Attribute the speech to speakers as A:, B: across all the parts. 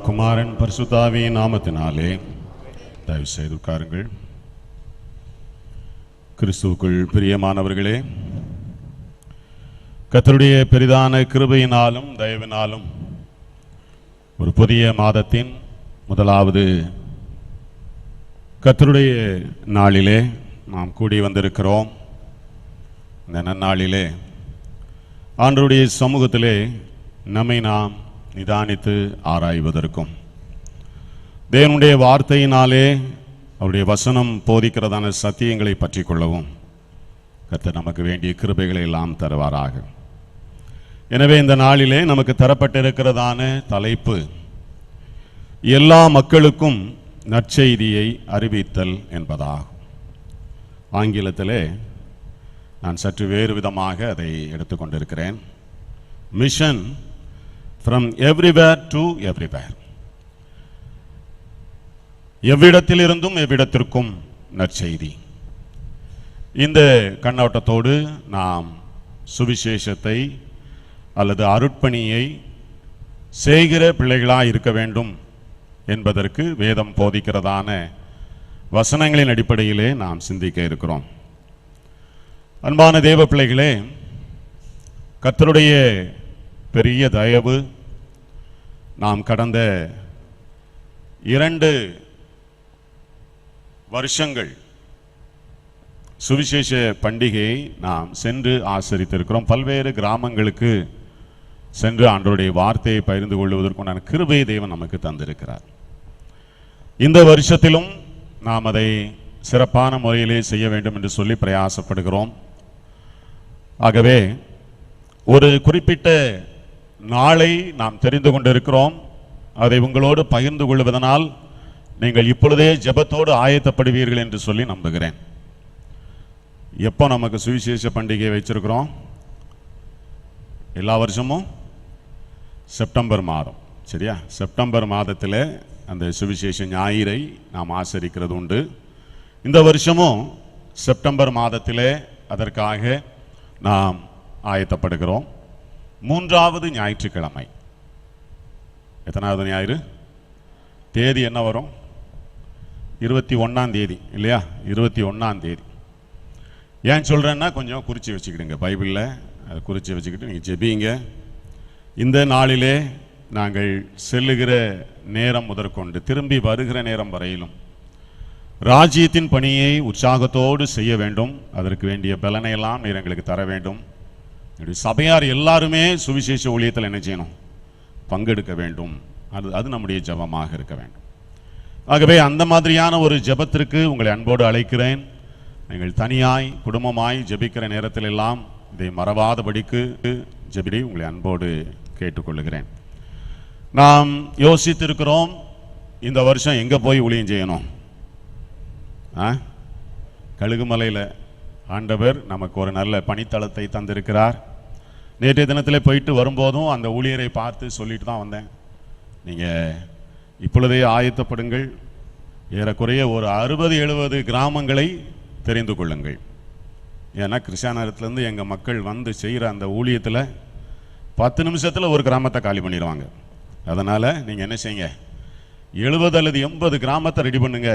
A: குமாரன் பரிசுத்தாவியின் நாமத்தினாலே தயவு செய்து உட்காருங்கள். கிறிஸ்துவுக்குள் பிரியமானவர்களே, கர்த்தருடைய பெரிதான கிருபையினாலும் தயவினாலும் ஒரு புதிய மாதத்தின் முதலாவது கர்த்தருடைய நாளிலே நாம் கூடி வந்திருக்கிறோம். இந்த நன்னாளிலே ஆண்டவருடைய சமூகத்திலே நம்மை நாம் நிதானித்து ஆராய்வதற்கும் தேவனுடைய வார்த்தையினாலே அவருடைய வசனம் போதிக்கிறதான சத்தியங்களை பற்றி கொள்ளவும் கர்த்தர் நமக்கு வேண்டிய கிருபைகளை எல்லாம் தருவாராக. எனவே இந்த நாளிலே நமக்கு தரப்பட்டிருக்கிறதான தலைப்பு எல்லா மக்களுக்கும் நற்செய்தியை அறிவித்தல் என்பதாகும். ஆங்கிலத்திலே நான் சற்று வேறு விதமாக அதை எடுத்துக்கொண்டிருக்கிறேன். Mission from everywhere to everywhere. எவ்விடத்திலிருந்தும் எவ்விடத்திற்கும் நற்செய்தி. இந்த கண்ணோட்டத்தோடு நாம் சுவிசேஷத்தை அல்லது அருட்பணியை செய்கிற பிள்ளைகளாக இருக்க வேண்டும் என்பதற்கு வேதம் போதிக்கிறதான வசனங்களின் அடிப்படையிலே நாம் சிந்திக்க இருக்கிறோம். அன்பான தேவ பிள்ளைகளே, கர்த்தருடைய பெரிய தயவு, நாம் கடந்த 2 வருஷங்கள் சுவிசேஷ பண்டிகையை நாம் சென்று ஆசரித்திருக்கிறோம். பல்வேறு கிராமங்களுக்கு சென்று ஆண்டவருடைய வார்த்தையை பகிர்ந்து கொள்வதற்குண்டான கிருபையை தேவன் நமக்கு தந்திருக்கிறார். இந்த வருஷத்திலும் நாம் அதை சிறப்பான முறையிலே செய்ய வேண்டும் என்று சொல்லி பிரயாசப்படுகிறோம். ஆகவே ஒரு குறிப்பிட்ட நாளை நாம் தெரிந்து கொண்டிருக்கிறோம். அதை உங்களோடு பகிர்ந்து கொள்வதனால் நீங்கள் இப்பொழுதே ஜெபத்தோடு ஆயத்தப்படுவீர்கள் என்று சொல்லி நம்புகிறேன். எப்போ நமக்கு சுவிசேஷ பண்டிகை வச்சிருக்கிறோம்? எல்லா வருஷமும் செப்டம்பர் மாதம், சரியா? செப்டம்பர் மாதத்தில் அந்த சுவிசேஷ ஞாயிறை நாம் ஆசரிக்கிறது உண்டு. இந்த வருஷமும் செப்டம்பர் மாதத்தில் அதற்காக நாம் ஆயத்தப்படுகிறோம். 3வது ஞாயிற்றுக்கிழமை. எத்தனாவது ஞாயிறு? தேதி என்ன வரும்? 21ஆம் தேதி இல்லையா? 21ஆம் தேதி. ஏன் சொல்கிறேன்னா, கொஞ்சம் குறித்து வச்சுக்கிடுங்க. பைபிளில் அதை குறித்து வச்சுக்கிட்டு நீங்கள் ஜெபிங்க. இந்த நாளிலே நாங்கள் செல்லுகிற நேரம் முதற்கொண்டு திரும்பி வருகிற நேரம் வரையிலும் ராஜ்யத்தின் பணியை உற்சாகத்தோடு செய்ய வேண்டும். அதற்கு வேண்டிய பலனையெல்லாம் நீர் எங்களுக்கு தர வேண்டும். சபையார் எல்லாருமே சுவிசேஷ ஊழியத்தில் என்ன செய்யணும்? பங்கெடுக்க வேண்டும். அது நம்முடைய ஜெபமாக இருக்க வேண்டும். ஆகவே அந்த மாதிரியான ஒரு ஜெபத்திற்கு உங்களை அன்போடு அழைக்கிறேன். நீங்கள் தனியாய் குடும்பமாய் ஜெபிக்கிற நேரத்தில் எல்லாம் இதை மறவாதபடிக்கு ஜெபிடி உங்களை அன்போடு கேட்டுக்கொள்ளுகிறேன். நாம் யோசித்திருக்கிறோம், இந்த வருஷம் எங்கே போய் ஊழியம் செய்யணும்? கழுகுமலையில் ஆண்டவர் நமக்கு ஒரு நல்ல பணித்தளத்தை தந்திருக்கிறார். நேற்றைய தினத்தில் போயிட்டு வரும்போதும் அந்த ஊழியரை பார்த்து சொல்லிட்டு தான் வந்தேன். நீங்கள் இப்பொழுதே ஆயத்தப்படுங்கள். ஏறக்குறைய ஒரு 60-70 கிராமங்களை தெரிந்து கொள்ளுங்கள். ஏன்னா கிருஷ்ணாநகரத்துலேருந்து எங்கள் மக்கள் வந்து செய்கிற அந்த ஊழியத்தில் 10 நிமிஷத்தில் ஒரு கிராமத்தை காலி பண்ணிடுவாங்க. அதனால் நீங்கள் என்ன செய்யுங்க, 70 அல்லது 80 கிராமத்தை ரெடி பண்ணுங்க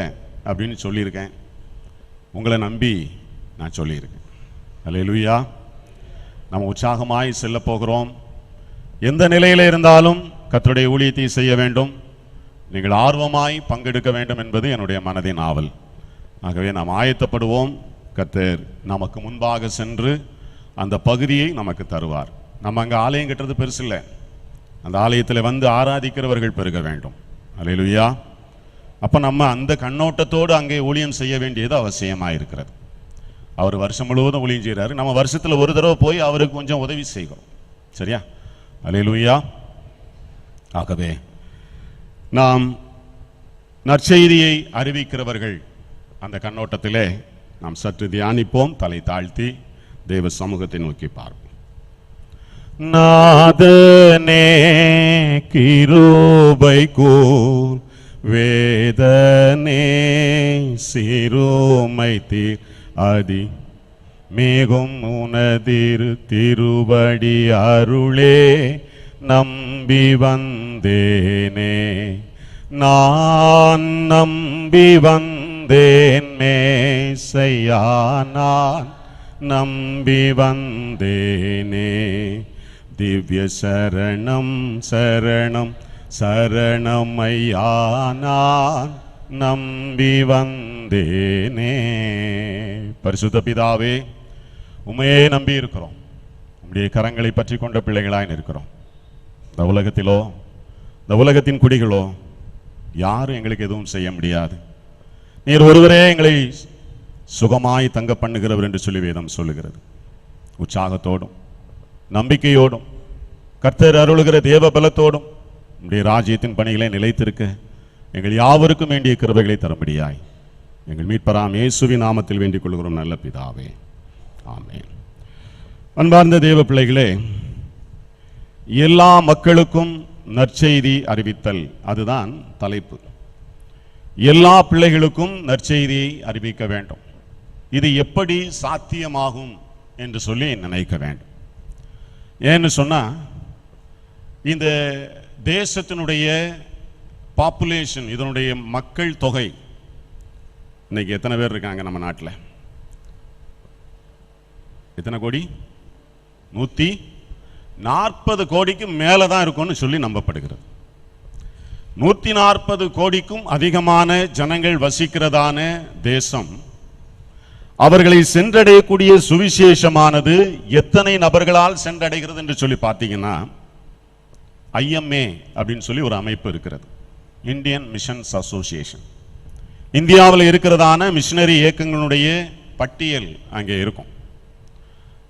A: அப்படின்னு சொல்லியிருக்கேன். உங்களை நம்பி நான் சொல்லியிருக்கேன். அல்லேலூயா. நம்ம உற்சாகமாய் செல்ல போகிறோம். எந்த நிலையில் இருந்தாலும் கர்த்தருடைய ஊழியத்தை செய்ய வேண்டும். நீங்கள் ஆர்வமாய் பங்கெடுக்க வேண்டும் என்பது என்னுடைய மனதின் ஆவல். ஆகவே நாம் ஆயத்தப்படுவோம். கர்த்தர் நமக்கு முன்பாக சென்று அந்த பகுதியை நமக்கு தருவார். நம்ம அங்கே ஆலயம் கட்டுறது பெருசு இல்லை, அந்த ஆலயத்தில் வந்து ஆராதிக்கிறவர்கள் பெருக வேண்டும். அல்லேலூயா. அப்போ நம்ம அந்த கண்ணோட்டத்தோடு அங்கே ஊழியம் செய்ய வேண்டியது அவசியமாக இருக்கிறது. அவர் வருஷம் முழுவதும் ஊழியம் செய்கிறாரு. நம்ம வருஷத்தில் ஒரு தடவை போய் அவருக்கு கொஞ்சம் உதவி செய்கிறோம், சரியா? அல்லேலூயா. ஆகவே நாம் நற்செய்தியை அறிவிக்கிறவர்கள் அந்த கண்ணோட்டத்திலே நாம் சற்று தியானிப்போம். தலை தாழ்த்தி தேவ சமூகத்தை நோக்கி பார்ப்போம். நாதனே கிருபை கூர், வேதனே சிறுமை தீர், அதி மேகும் உனதிரு திருவடி அருளே நம்பி வந்த வந்தேனே, நான் நம்பி வந்தேன் மேசையா, நான் நம்பி வந்தேனே. திவ்ய சரணம் சரணம் சரணமையா, நான் நம்பி வந்தேனே. பரிசுத்த பிதாவே, உம்மையே நம்பி இருக்கிறோம். உம்முடைய கரங்களை பற்றி கொண்ட பிள்ளைகளாய் இருக்கிறோம். இந்த உலகத்திலோ இந்த உலகத்தின் குடிகளோ யாரும் எங்களுக்கு எதுவும் செய்ய முடியாது. நீர் ஒருவரே எங்களை சுகமாய் தங்க பண்ணுகிறவர் என்று சொல்லி வேதம் சொல்லுகிறது. உற்சாகத்தோடும் நம்பிக்கையோடும் கர்த்தர் அருளுகிற தேவ பலத்தோடும் உம்முடைய ராஜ்யத்தின் பணிகளை நிலைத்திருக்க எங்கள் யாவருக்கும் வேண்டிய கிருபைகளை தரும்படியாய் எங்கள் மீட்பராம் இயேசுவின் நாமத்தில் வேண்டிக் கொள்கிறோம் நல்ல பிதாவே, ஆமென். அன்பார்ந்த தேவ பிள்ளைகளே, எல்லா மக்களுக்கும் நற்செய்தி அறிவித்தல், அதுதான் தலைப்பு. எல்லா பிள்ளைகளுக்கும் நற்செய்தியை அறிவிக்க வேண்டும். இது எப்படி சாத்தியமாகும் என்று சொல்லி நினைக்க வேண்டும். ஏன்னு சொன்னா, இந்த தேசத்தினுடைய பாப்புலேஷன், இதனுடைய மக்கள் தொகை இன்னைக்கு எத்தனை பேர் இருக்காங்க நம்ம நாட்டில்? எத்தனை கோடி? 140 கோடிக்கு மேலே தான் இருக்கும்னு சொல்லி நம்பப்படுகிறது. 140 கோடிக்கும் அதிகமான ஜனங்கள் வசிக்கிறதான தேசம், அவர்களை சென்றடையக்கூடிய சுவிசேஷமானது எத்தனை நபர்களால் சென்றடைகிறது என்று சொல்லி பார்த்தீங்கன்னா, IMA அப்படின்னு சொல்லி ஒரு அமைப்பு இருக்கிறது, இந்தியன் மிஷன்ஸ் அசோசியேஷன். இந்தியாவில் இருக்கிறதான மிஷனரி இயக்கங்களுடைய பட்டியல் அங்கே இருக்கும்.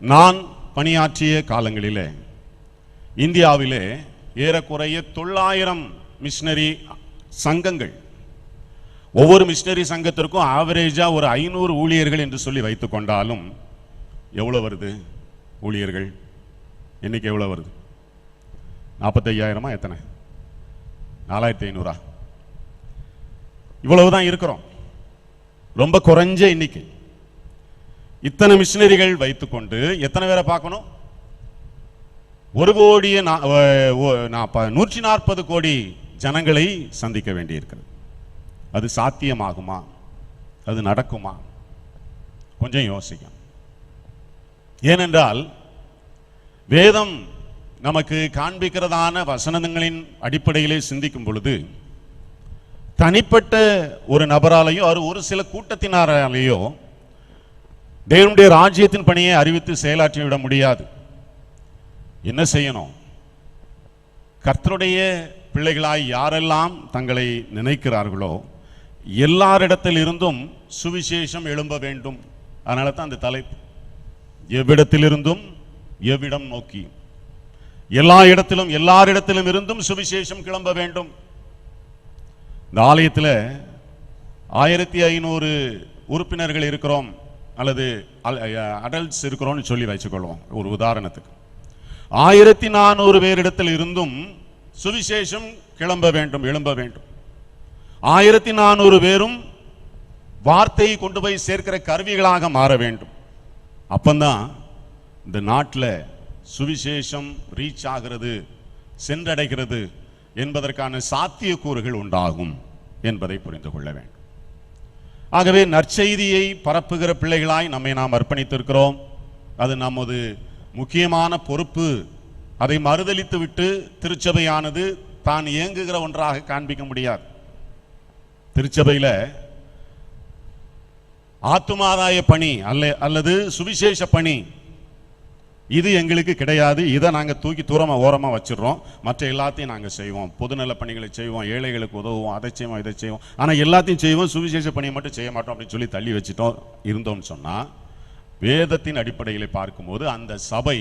A: நான் பணியாற்றிய காலங்களிலே இந்தியாவிலே ஏறக்குறைய 900 மிஷனரி சங்கங்கள், ஒவ்வொரு மிஷனரி சங்கத்திற்கும் ஆவரேஜா ஒரு 500 ஊழியர்கள் என்று சொல்லி வைத்துக் கொண்டாலும் எவ்வளவு வருது ஊழியர்கள் இன்னைக்கு? எவ்வளவு வருது? 45,000 எத்தனை? 4,500. இவ்வளவுதான் இருக்கிறோம். ரொம்ப குறைஞ்ச எண்ணிக்கை. இத்தனை மிஷனரிகள் வைத்துக்கொண்டு எத்தனை பேரை பார்க்கணும்? 140 கோடி ஜனங்களை சந்திக்க வேண்டியிருக்கிறது. அது சாத்தியமாகுமா? அது நடக்குமா? கொஞ்சம் யோசிக்கும். ஏனென்றால் வேதம் நமக்கு காண்பிக்கிறதான வசனங்களின் அடிப்படையிலே சிந்திக்கும் பொழுது, தனிப்பட்ட ஒரு நபராலேயோ ஒரு சில கூட்டத்தினராலேயோ தேவனுடைய ராஜ்யத்தின் பணியை அறிவித்து செயலாற்றி விட முடியாது. என்ன செய்யணும்? கர்த்தருடைய பிள்ளைகளாய் யாரெல்லாம் தங்களை நினைக்கிறார்களோ எல்லாரிடத்தில் இருந்தும் சுவிசேஷம் எழும்ப வேண்டும். அதனால தான் அந்த தலைப்பு, எவ்விடத்திலிருந்தும் எவ்விடம் நோக்கி. எல்லா இடத்திலும் எல்லாரிடத்திலும் இருந்தும் சுவிசேஷம் கிளம்ப வேண்டும். இந்த ஆலயத்தில் 1500 உறுப்பினர்கள் இருக்கிறோம், அல்லது அடல்ட்ஸ் இருக்கிறோம்னு சொல்லி வச்சுக்கொள்வோம். ஒரு உதாரணத்துக்கு 1400 பேரிடத்தில் இருந்தும் சுவிசேஷம் கிளம்ப வேண்டும், எழும்ப வேண்டும். 1400 பேரும் வார்த்தையை கொண்டு போய் சேர்க்கிற கருவிகளாக மாற வேண்டும். அப்பந்தான் இந்த நாட்டில் சுவிசேஷம் ரீச் ஆகிறது, சென்றடைகிறது என்பதற்கான சாத்தியக்கூறுகள் உண்டாகும் என்பதை புரிந்து கொள்ள வேண்டும். ஆகவே நற்செய்தியை பரப்புகிற பிள்ளைகளாய் நம்மை நாம் அர்ப்பணித்திருக்கிறோம். அது நமது முக்கியமான பொறுப்பு. அதை மறுதலித்து விட்டு திருச்சபையானது தான் இயங்குகிற ஒன்றாக காண்பிக்க முடியாது. திருச்சபையில் ஆத்துமாதாய பணி அல்லது சுவிசேஷ பணி இது எங்களுக்கு கிடையாது. இதை நாங்கள் தூக்கி ஓரமாக வச்சிடறோம். மற்ற எல்லாத்தையும் நாங்கள் செய்வோம், பொதுநல பணிகளை செய்வோம், ஏழைகளுக்கு உதவுவோம், அதை செய்வோம், இதை செய்வோம், ஆனால் எல்லாத்தையும் செய்வோம், சுவிசேஷ பணியை மட்டும் செய்ய மாட்டோம் அப்படின்னு சொல்லி தள்ளி வச்சுட்டோம் இருந்தோம்னு சொன்னால், வேதத்தின் அடிப்படையில் பார்க்கும்போது அந்த சபை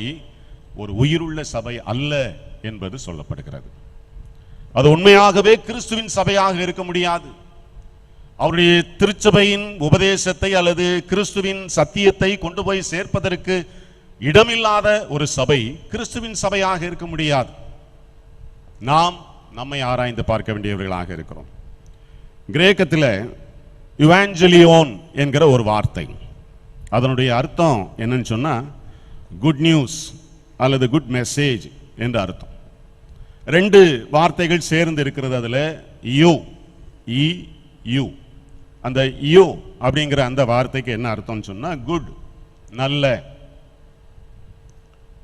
A: ஒரு உயிருள்ள சபை அல்ல என்பது சொல்லப்படுகிறது. அது உண்மையாகவே கிறிஸ்துவின் சபையாக இருக்க முடியாது. அவருடைய திருச்சபையின் உபதேசத்தை அல்லது கிறிஸ்துவின் சத்தியத்தை கொண்டு போய் சேர்ப்பதற்கு இடமில்லாத ஒரு சபை கிறிஸ்துவின் சபையாக இருக்க முடியாது. நாம் நம்மை ஆராய்ந்து பார்க்க வேண்டியவர்களாக இருக்கிறோம். கிரேக்கத்தில் யுவாஞ்சலியோன் என்கிற ஒரு வார்த்தை, அதனுடைய அர்த்தம் என்னன்னு சொன்னா குட் நியூஸ் அல்லது குட் மெசேஜ் என்று அர்த்தம். 2 வார்த்தைகள் சேர்ந்து இருக்கிறது. அதுல யூ, இ யூ. அந்த யூ அப்படிங்கிற அந்த வார்த்தைக்கு என்ன அர்த்தம்னு சொன்னா குட், நல்ல.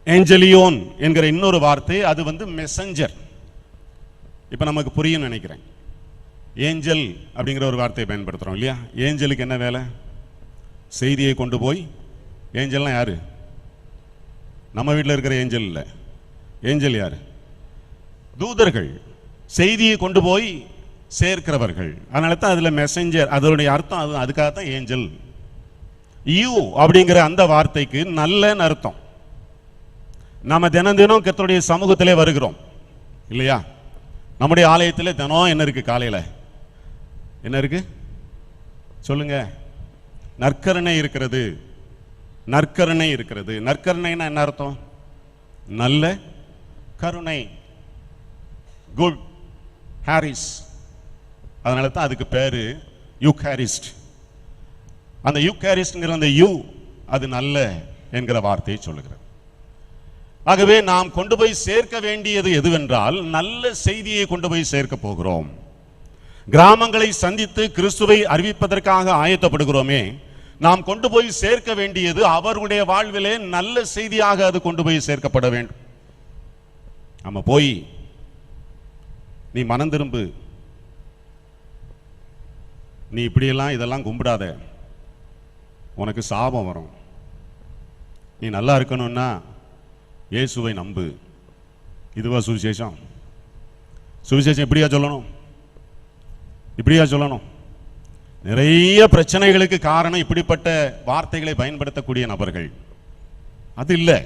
A: ஏஞ்சலியோன் என்கிற இன்னொரு வார்த்தை, அது மெசஞ்சர். இப்ப நமக்கு புரியும் நினைக்கிறேன். ஏஞ்சல் அப்படிங்கிற ஒரு வார்த்தையை பயன்படுத்துறோம் இல்லையா? ஏஞ்சலுக்கு என்ன வேலை? செய்தியை கொண்டு போய். ஏஞ்சல்னா யாரு? நம்ம வீட்டில் இருக்கிற ஏஞ்சல் இல்லை. ஏஞ்சல் யாரு? தூதர்கள், செய்தியை கொண்டு போய் சேர்க்கிறவர்கள். அதனால தான் அதுல மெசஞ்சர், அதனுடைய அர்த்தம் அது. அதுக்காகத்தான் ஏஞ்சல். யூ அப்படிங்கிற அந்த வார்த்தைக்கு நல்லன்னு அர்த்தம். நாம தினம் தினம் கர்த்தருடைய சமூகத்திலே வருகிறோம் இல்லையா? நம்முடைய ஆலயத்தில் தினம் என்ன இருக்கு? காலையில என்ன இருக்கு சொல்லுங்க? நற்கருணை இருக்கிறது. நற்கருணை இருக்கிறது. நற்கருணைன்னா என்ன அர்த்தம்? நல்ல கருணை, குட் ஹாரிஸ். அதனால தான் அதுக்கு பேரு யூகாரிஸ்ட். அந்த யூகாரிஸ்ட்ங்கிற அந்த யூ, அது நல்ல என்கிற வார்த்தையை சொல்லுகிறது. ஆகவே நாம் கொண்டு போய் சேர்க்க வேண்டியது எதுவென்றால் நல்ல செய்தியை கொண்டு போய் சேர்க்க போகிறோம். கிராமங்களை சந்தித்து கிறிஸ்துவை அறிவிப்பதற்காக ஆயத்தப்படுகிறோமே, நாம் கொண்டு போய் சேர்க்க வேண்டியது அவர்களுடைய வாழ்விலே நல்ல செய்தியாக அது கொண்டு போய் சேர்க்கப்பட வேண்டும். நம்ம போய் நீ மனம் திரும்பு, நீ இப்படியெல்லாம் இதெல்லாம் கும்பிடாத, உனக்கு சாபம் வரும், நீ நல்லா இருக்கணும்னா இயேசுவை நம்பு, இதுவா சுவிசேஷம்? சுவிசேஷம் இப்படியா சொல்லணும்? இப்படியா சொல்லணும்? நிறைய பிரச்சனைகளுக்கு காரணம் இப்படிப்பட்ட வார்த்தைகளை பயன்படுத்தக்கூடிய நபர்கள். அது இல்லை.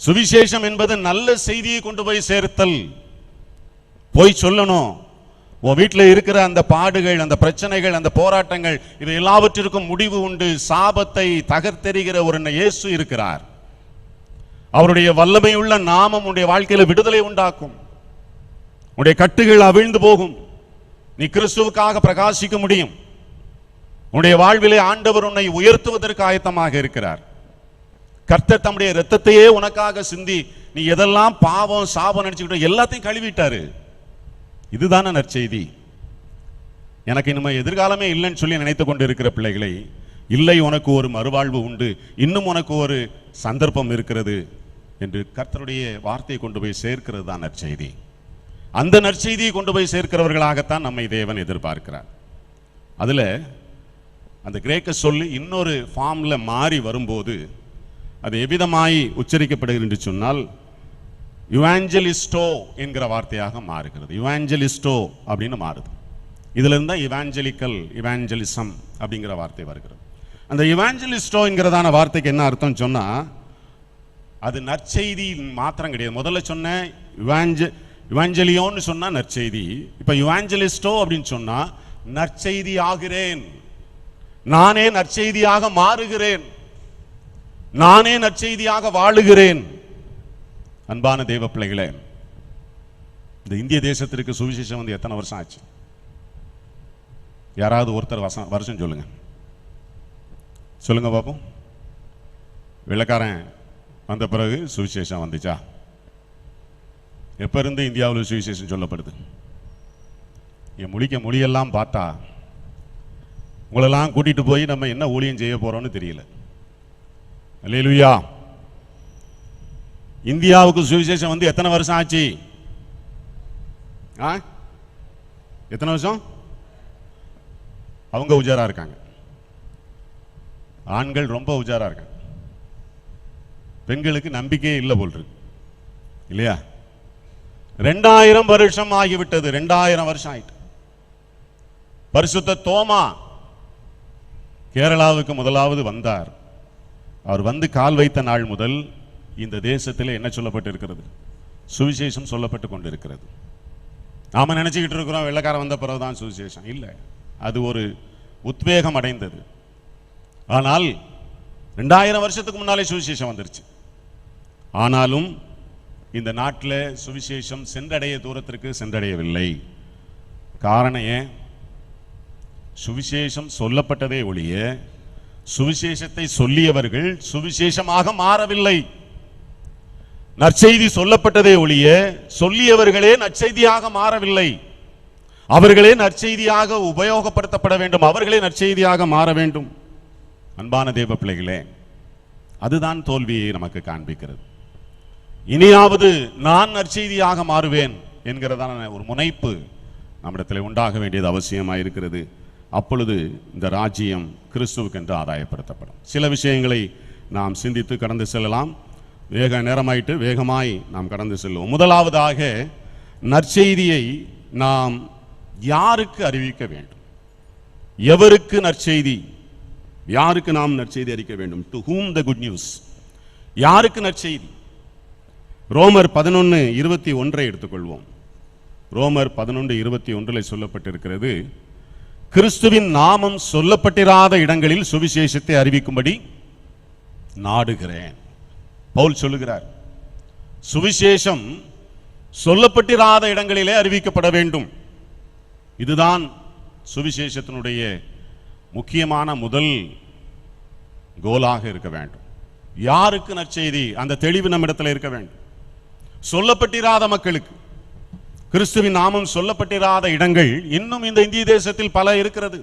A: சுவிசேஷம் என்பது நல்ல செய்தியை கொண்டு போய் சேர்த்தல். போய் சொல்லணும், உன் வீட்டில் இருக்கிற அந்த பாடுகள், அந்த பிரச்சனைகள், அந்த போராட்டங்கள், இது எல்லாவற்றிற்கும் முடிவு உண்டு. சாபத்தை தகர்த்தெறிகிற ஒரு இயேசு இருக்கிறார். அவருடைய வல்லமையுள்ள நாமம் உன்னுடைய வாழ்க்கையில் விடுதலை உண்டாக்கும். உன்னுடைய கட்டுகள் அவிழ்ந்து போகும். நீ கிறிஸ்துவுக்காக பிரகாசிக்க முடியும். உன்னுடைய வாழ்விலே ஆண்டவர் உன்னை உயர்த்துவதற்கு ஆயத்தமாக இருக்கிறார். கர்த்தர் தம்முடைய இரத்தத்தையே உனக்காக சிந்தி, நீ எதெல்லாம் பாவம் சாபம் நினைச்சுக்கிட்டோ எல்லாத்தையும் கழுவிட்டாரு. இதுதான நற்செய்தி. எனக்கு இனிமே எதிர்காலமே இல்லைன்னு சொல்லி நினைத்து கொண்டு இருக்கிற பிள்ளைகளை, இல்லை, உனக்கு ஒரு மறுவாழ்வு உண்டு, இன்னும் உனக்கு ஒரு சந்தர்ப்பம் இருக்கிறது என்று கர்த்தருடைய வார்த்தையை கொண்டு போய் சேர்க்கிறது தான் நற்செய்தி. அந்த நற்செய்தியை கொண்டு போய் சேர்க்கிறவர்களாகத்தான் நம்மை தேவன் எதிர்பார்க்கிறார். அதுல அந்த கிரேக்க சொல்லு இன்னொரு ஃபார்ம்ல மாறி வரும்போது அது எவ்விதமாய் உச்சரிக்கப்படுகிறது என்று சொன்னால் யுவாஞ்சலிஸ்டோ என்கிற வார்த்தையாக மாறுகிறது. யுவாஞ்சலிஸ்டோ அப்படின்னு மாறுது. இதுல இருந்தா இவாஞ்சலிக்கல், இவாஞ்சலிசம் அப்படிங்கிற வார்த்தை வருகிறது. அந்த இவாஞ்சலிஸ்டோ என்கிறதான வார்த்தைக்கு என்ன அர்த்தம் சொன்னா, அது நற்செய்தி மாத்திரம் கிடையாது. முதல்ல சொன்ன யுவாஞ்சலியோன்னு சொன்னா நற்செய்தி. இப்ப யுவாஞ்சலிஸ்டோ அப்படின்னு சொன்னா நற்செய்தி ஆகிறேன், நானே நற்செய்தியாக மாறுகிறேன், நானே நற்செய்தியாக வாழுகிறேன். அன்பான தேவ பிள்ளைகளே, இந்த இந்திய தேசத்திற்கு சுவிசேஷம் வந்து எத்தனை வருஷம் ஆச்சு? யாராவது ஒருத்தர் வருஷம் சொல்லுங்க, சொல்லுங்க பாப்போம். வெள்ளக்காரன் வந்த பிறகு சுவிசேஷம் வந்துச்சா? எப்ப இருந்து இந்தியாவில் சுவிசேஷம் சொல்லப்படுது? என் மொழியெல்லாம் பார்த்தா உங்களெல்லாம் கூட்டிட்டு போய் நம்ம என்ன ஊழியம் செய்ய போறோம்னு தெரியல. அல்லேலூயா. இந்தியாவுக்கு சுவிசேஷம் வந்து எத்தனை வருஷம் ஆச்சு? எத்தனை வருஷம்? அவங்க உஜாரா இருக்காங்க, ஆண்கள் ரொம்ப உஜாரா இருக்காங்க, பெண்களுக்கு நம்பிக்கையே இல்லை போல் இருக்கு இல்லையா? 2000 வருஷம் ஆகிவிட்டது. 2000 வருஷம் ஆயிட்டு. பரிசுத்த தோமா கேரளாவுக்கு முதலாவது வந்தார். அவர் வந்து கால் வைத்த நாள் முதல் இந்த தேசத்தில் என்ன சொல்லப்பட்டிருக்கிறது? சுவிசேஷம் சொல்லப்பட்டு கொண்டிருக்கிறது. நாம நினைச்சுக்கிட்டு இருக்கிறோம் வெள்ளக்காரன் வந்த பிறகுதான் சுவிசேஷம். இல்லை, அது ஒரு உத்வேகம் அடைந்தது. ஆனால் 2000 வருஷத்துக்கு முன்னாலே சுவிசேஷம் வந்துருச்சு. ஆனாலும் இந்த நாட்டில் சுவிசேஷம் சென்றடைய தூரத்திற்கு சென்றடையவில்லை. காரணம் ஏன்? சுவிசேஷம் சொல்லப்பட்டதே ஒழிய சுவிசேஷத்தை சொல்லியவர்கள் சுவிசேஷமாக மாறவில்லை. நற்செய்தி சொல்லப்பட்டதே ஒழிய சொல்லியவர்களே நற்செய்தியாக மாறவில்லை. அவர்களே நற்செய்தியாக உபயோகப்படுத்தப்பட வேண்டும், அவர்களே நற்செய்தியாக மாற வேண்டும். அன்பான தேவ பிள்ளைகளே, அதுதான் தோல்வியை நமக்கு காண்பிக்கிறது. இனியாவது நான் நற்செய்தியாக மாறுவேன் என்கிறதான ஒரு முனைப்பு நம்மிடத்தில் உண்டாக வேண்டியது அவசியமாக இருக்கிறது. அப்பொழுது இந்த ராஜ்யம் கிறிஸ்துவுக்கு என்று ஆதாயப்படுத்தப்படும். சில விஷயங்களை நாம் சிந்தித்து கடந்து செல்லலாம். நேரமாயிட்டு வேகமாய் நாம் கடந்து செல்வோம். முதலாவதாக, நற்செய்தியை நாம் யாருக்கு அறிவிக்க வேண்டும்? எவருக்கு நற்செய்தி, யாருக்கு நாம் நற்செய்தி அறிவிக்க வேண்டும்? To whom the good news? யாருக்கு நற்செய்தி? ரோமர் 11:21 எடுத்துக்கொள்வோம். ரோமர் 11:21 சொல்லப்பட்டிருக்கிறது, கிறிஸ்துவின் நாமம் சொல்லப்பட்டிராத இடங்களில் சுவிசேஷத்தை அறிவிக்கும்படி நாடுகிறேன். பவுல் சொல்லுகிறார், சுவிசேஷம் சொல்லப்பட்டிராத இடங்களிலே அறிவிக்கப்பட வேண்டும். இதுதான் சுவிசேஷத்தினுடைய முக்கியமான முதல் கோலாக இருக்க வேண்டும். யாருக்கு நற்செய்தி? அந்த தெளிவு நம்மிடத்தில் இருக்க வேண்டும். சொல்லப்பட்டிராத மக்களுக்கு, கிறிஸ்துவின் நாமம் சொல்லப்பட்டிராத இடங்கள் இன்னும் இந்த இந்திய தேசத்தில் பல இருக்கிறது.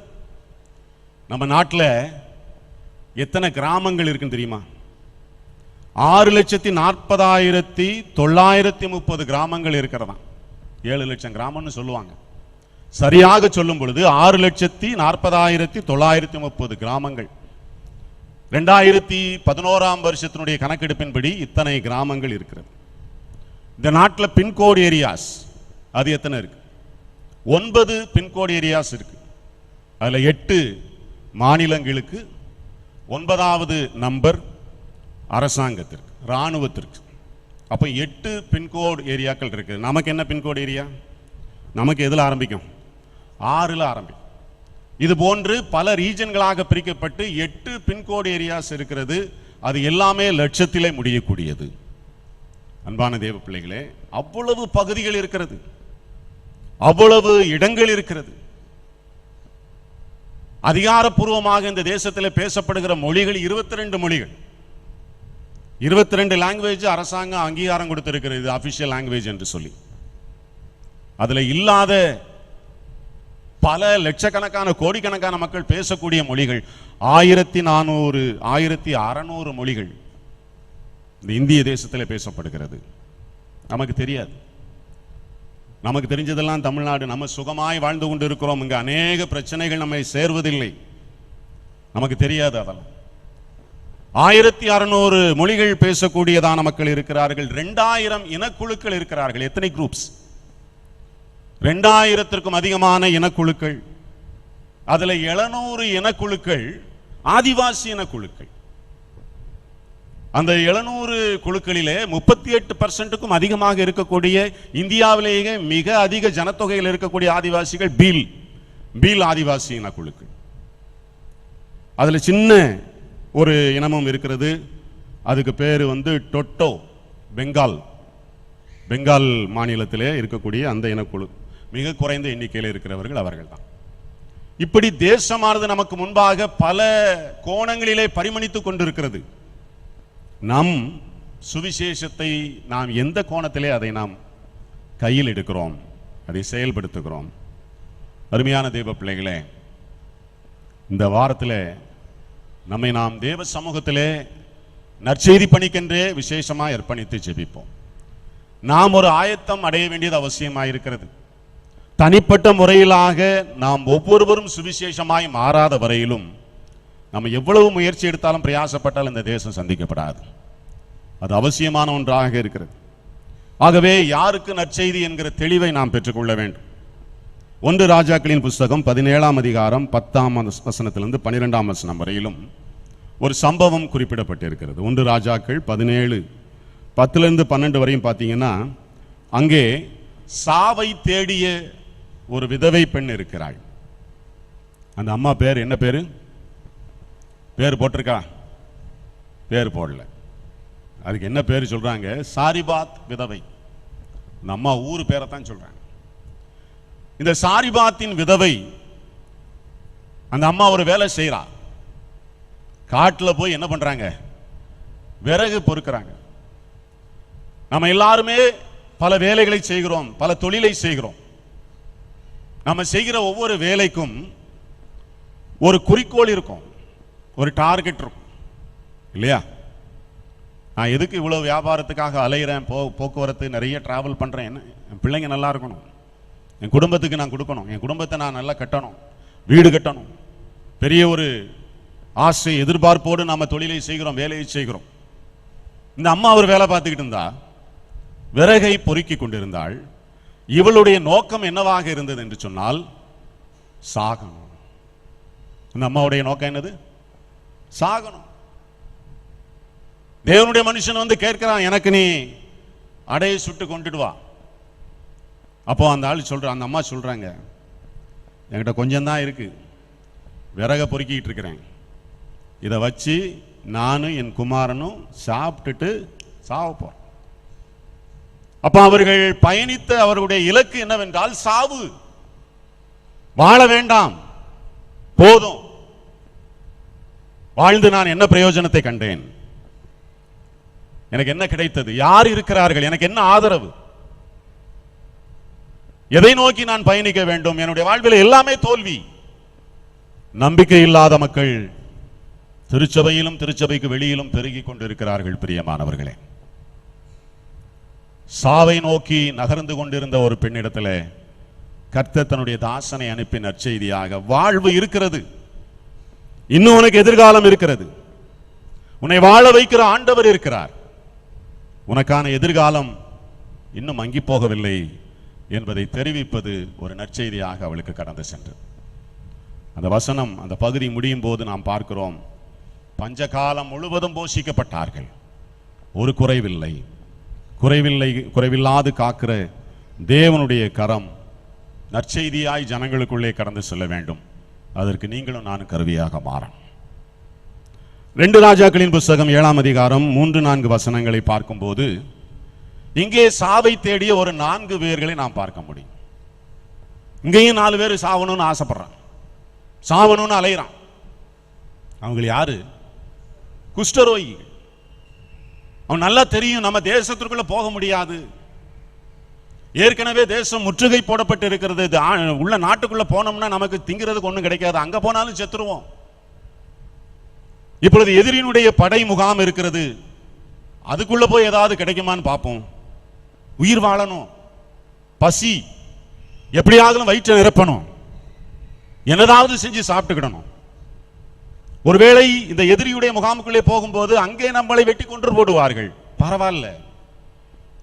A: நம்ம நாட்டில் எத்தனை கிராமங்கள் இருக்குன்னு தெரியுமா? 6,40,930 கிராமங்கள் இருக்கிறதா. 7 லட்சம் கிராமம்னு சொல்லுவாங்க. சரியாக சொல்லும் பொழுது 6,40,930 கிராமங்கள். 2011 வருஷத்தினுடைய கணக்கெடுப்பின்படி இத்தனை கிராமங்கள் இருக்கிறது. இந்த நாட்டில் பின்கோடு ஏரியாஸ் அது எத்தனை இருக்கு? 9 பின்கோடு ஏரியாஸ் இருக்கு. அதில் 8 மாநிலங்களுக்கு, 9வது நம்பர் அரசாங்கத்திற்கு, இராணுவத்திற்கு. அப்போ 8 பின்கோடு ஏரியாக்கள் இருக்கு. நமக்கு என்ன பின்கோடு ஏரியா? நமக்கு எதில் ஆரம்பிக்கும்? 6ல் ஆரம்பிக்கும். இது போன்று பல ரீஜன்களாக பிரிக்கப்பட்டு 8 பின்கோடு ஏரியாஸ் இருக்கிறது. அது எல்லாமே லட்சத்திலே முடியக்கூடியது. அன்பான தேவ பிள்ளைகளே, அவ்வளவு பகுதிகள் இருக்கிறது, அவ்வளவு இடங்கள் இருக்கிறது. அதிகாரப்பூர்வமாக இந்த தேசத்தில் பேசப்படுகிற மொழிகள் 22 மொழிகள், 22 லாங்குவேஜ் அரசாங்கம் அங்கீகாரம் கொடுத்திருக்கிறது, அபிஷியல் லாங்குவேஜ் என்று சொல்லி. அதுல இல்லாத பல லட்சக்கணக்கான கோடிக்கணக்கான மக்கள் பேசக்கூடிய மொழிகள் 1400 1600 மொழிகள் இந்த இந்திய தேசத்தில் பேசப்படுகிறது. நமக்கு தெரியாது. நமக்கு தெரிஞ்சதெல்லாம் தமிழ்நாடு. நம்ம சுகமாய் வாழ்ந்து கொண்டு இருக்கிறோம். இங்க அநேக பிரச்சனைகள் நம்மை சேர்வதில்லை. நமக்கு தெரியாது. அதெல்லாம் 1600 மொழிகள் பேசக்கூடியதான மக்கள் இருக்கிறார்கள். 2000 இனக்குழுக்கள் இருக்கிறார்கள். எத்தனை குரூப்ஸ்? 2000க்கும் அதிகமான இனக்குழுக்கள். அதுல 700 இனக்குழுக்கள் ஆதிவாசி இனக்குழுக்கள். அந்த 700 குழுக்களிலே 38%க்கும் அதிகமாக இருக்கக்கூடிய, இந்தியாவிலேயே மிக அதிக ஜனத்தொகையில் இருக்கக்கூடிய ஆதிவாசிகள் பீல் ஆதிவாசி இனக்குழுக்கள். அதுல சின்ன ஒரு இனமும் இருக்கிறது. அதுக்கு பேரு டொட்டோ, பெங்கால் மாநிலத்திலே இருக்கக்கூடிய அந்த இனக்குழு. மிக குறைந்த எண்ணிக்கையில் இருக்கிறவர்கள் அவர்கள் தான். இப்படி தேசமானது நமக்கு முன்பாக பல கோணங்களிலே பரிமணித்துக் கொண்டிருக்கிறது. நம் சுவிசேஷத்தை நாம் எந்த கோணத்திலே அதை நாம் கையில் எடுக்கிறோம், அதை செயல்படுத்துகிறோம். அருமையான தேவ பிள்ளைகளே, இந்த வாரத்தில் நம்மை நாம் தேவ சமூகத்திலே நற்செய்தி பணிக்கென்றே விசேஷமாக அர்ப்பணித்து ஜெபிப்போம். நாம் ஒரு ஆயத்தம் அடைய வேண்டியது அவசியமாக இருக்கிறது. தனிப்பட்ட முறையிலாக நாம் ஒவ்வொருவரும் சுவிசேஷமாய் மாறாத வரையிலும் நம்ம எவ்வளவு முயற்சி எடுத்தாலும் பிரயாசப்பட்டால் இந்த தேசம் சந்திக்கப்படாது. அது அவசியமான ஒன்றாக இருக்கிறது. ஆகவே யாருக்கு நற்செய்தி என்கிற தெளிவை நாம் பெற்றுக்கொள்ள வேண்டும். 1 ராஜாக்களின் புஸ்தகம் 17ஆம் அதிகாரம் 10ஆம் வசனத்திலிருந்து 12ஆம் வசனம் வரையிலும் ஒரு சம்பவம் குறிப்பிடப்பட்டிருக்கிறது. 1 ராஜாக்கள் 17:10 12 வரையும் பார்த்தீங்கன்னா, அங்கே சாவை தேடிய ஒரு விதவை பெண் இருக்கிறாள். அந்த அம்மா பேர் என்ன பேரு? பேர் போட்டிருக்கா? பேர் போடல. அதுக்கு என்ன பேர் சொல்றாங்க? சாரிபாத் விதவை. இந்த அம்மா ஊர் பேரை தான் சொல்றாங்க. இந்த சாரிபாத்தின் விதவை, அந்த அம்மா ஒரு வேலை செய்யறா. காட்டுல போய் என்ன பண்றாங்க? விறகு பொறுக்கிறாங்க. நம்ம எல்லாருமே பல வேலைகளை செய்கிறோம், பல தொழிலை செய்கிறோம். நம்ம செய்கிற ஒவ்வொரு வேலைக்கும் ஒரு குறிக்கோள் இருக்கும், ஒரு டார்கெட் இருக்கும் இல்லையா? நான் எதுக்கு இவ்வளவு வியாபாரத்துக்காக அலைகிறேன், போக்குவரத்து நிறைய டிராவல் பண்றேன், என் பிள்ளைங்க நல்லா இருக்கணும், என் குடும்பத்துக்கு நான் கொடுக்கணும், என் குடும்பத்தை நான் நல்லா கட்டணும், வீடு கட்டணும், பெரிய ஒரு ஆசை எதிர்பார்ப்போடு நாம தொழிலை செய்கிறோம், வேலையை செய்கிறோம். இந்த அம்மா ஒரு வேலை பார்த்துக்கிட்டு இருந்தா, விறகை பொறுக்கி கொண்டிருந்தாள். இவளுடைய நோக்கம் என்னவாக இருந்தது என்று சொன்னால் சாகணும். இந்த அம்மாவுடைய நோக்கம் என்னது? சாகணும். தேவனுடைய மனுஷன் வந்து கேட்கிறான், எனக்கு நீ அடையை சுட்டு கொண்டுட்டு வா. அப்போ அந்த ஆள் சொல்ற, அந்த அம்மா சொல்றாங்க, என்கிட்ட கொஞ்சம் தான் இருக்கு, விறக பொறுக்கிட்டு இருக்கிறேன், இதை வச்சு நானும் என் குமாரனும் சாப்பிட்டுட்டு சாவ போறோம். அப்ப அவர்கள் பயணித்த அவருடைய இலக்கு என்னவென்றால் சாவு. வாழ வேண்டாம், போதும், வாழ்ந்து நான் என்ன பிரயோஜனத்தை கண்டேன், எனக்கு என்ன கிடைத்தது, யார் இருக்கிறார்கள், எனக்கு என்ன ஆதரவு, எதை நோக்கி நான் பயணிக்க வேண்டும், என்னுடைய வாழ்வில் எல்லாமே தோல்வி. நம்பிக்கை இல்லாத மக்கள் திருச்சபையிலும் திருச்சபைக்கு வெளியிலும் பெருகி கொண்டிருக்கிறார்கள். பிரியமானவர்களே, சாவை நோக்கி நகர்ந்து கொண்டிருந்த ஒரு பெண்ணிடத்தில் கர்த்தர் தன்னுடைய தாசனை அனுப்பி நற்செய்தியாக, வாழ்வு இருக்கிறது, இன்னும் உனக்கு எதிர்காலம் இருக்கிறது, உன்னை வாழ வைக்கிற ஆண்டவர் இருக்கிறார், உனக்கான எதிர்காலம் இன்னும் மங்கி போகவில்லை என்பதை தெரிவிப்பது ஒரு நற்செய்தியாக அவளுக்கு கடந்து சென்றது. அந்த வசனம், அந்த பகுதி முடியும் போது நாம் பார்க்கிறோம், பஞ்சகாலம் முழுவதும் போஷிக்கப்பட்டார்கள், ஒரு குறைவில்லை, குறைவில்லாது காக்கிற தேவனுடைய கரம் நற்செய்தியாய் ஜனங்களுக்குள்ளே கடந்து செல்ல வேண்டும். அதற்கு நீங்களும் நானும் கருவியாக மாறணும். 2 ராஜாக்களின் புஸ்தகம் 7ஆம் அதிகாரம் 3-4 வசனங்களை பார்க்கும்போது இங்கே சாவை தேடிய ஒரு 4 பேர்களை நாம் பார்க்க முடியும். இங்கேயும் 4 பேர் சாவணும்னு ஆசைப்படுறான், சாவணும்னு அலைகிறான். அவங்க யாரு? குஷ்டரோகிகள். அவன் நல்லா தெரியும், நம்ம தேசத்திற்குள்ள போக முடியாது, ஏற்கனவே தேசம் முற்றுகை போடப்பட்டு இருக்கிறது, உள்ள நாட்டுக்குள்ள போனோம்னா நமக்கு திங்கிறதுக்கு ஒண்ணும் கிடைக்காது, அங்க போனாலும் செத்துருவோம். இப்பொழுது எதிரினுடைய படை முகாம் இருக்கிறது, அதுக்குள்ள போய் ஏதாவது கிடைக்குமான்னு பார்ப்போம், உயிர் வாழணும், பசி, எப்படியாவது வயிற்றை நிரப்பணும், என்னதாவது செஞ்சு சாப்பிட்டுக்கிடணும். ஒருவேளை இந்த எதிரியுடைய முகாமுக்குள்ளே போகும்போது அங்கே நம்மளை வெட்டி கொன்று போடுவார்கள், பரவாயில்ல,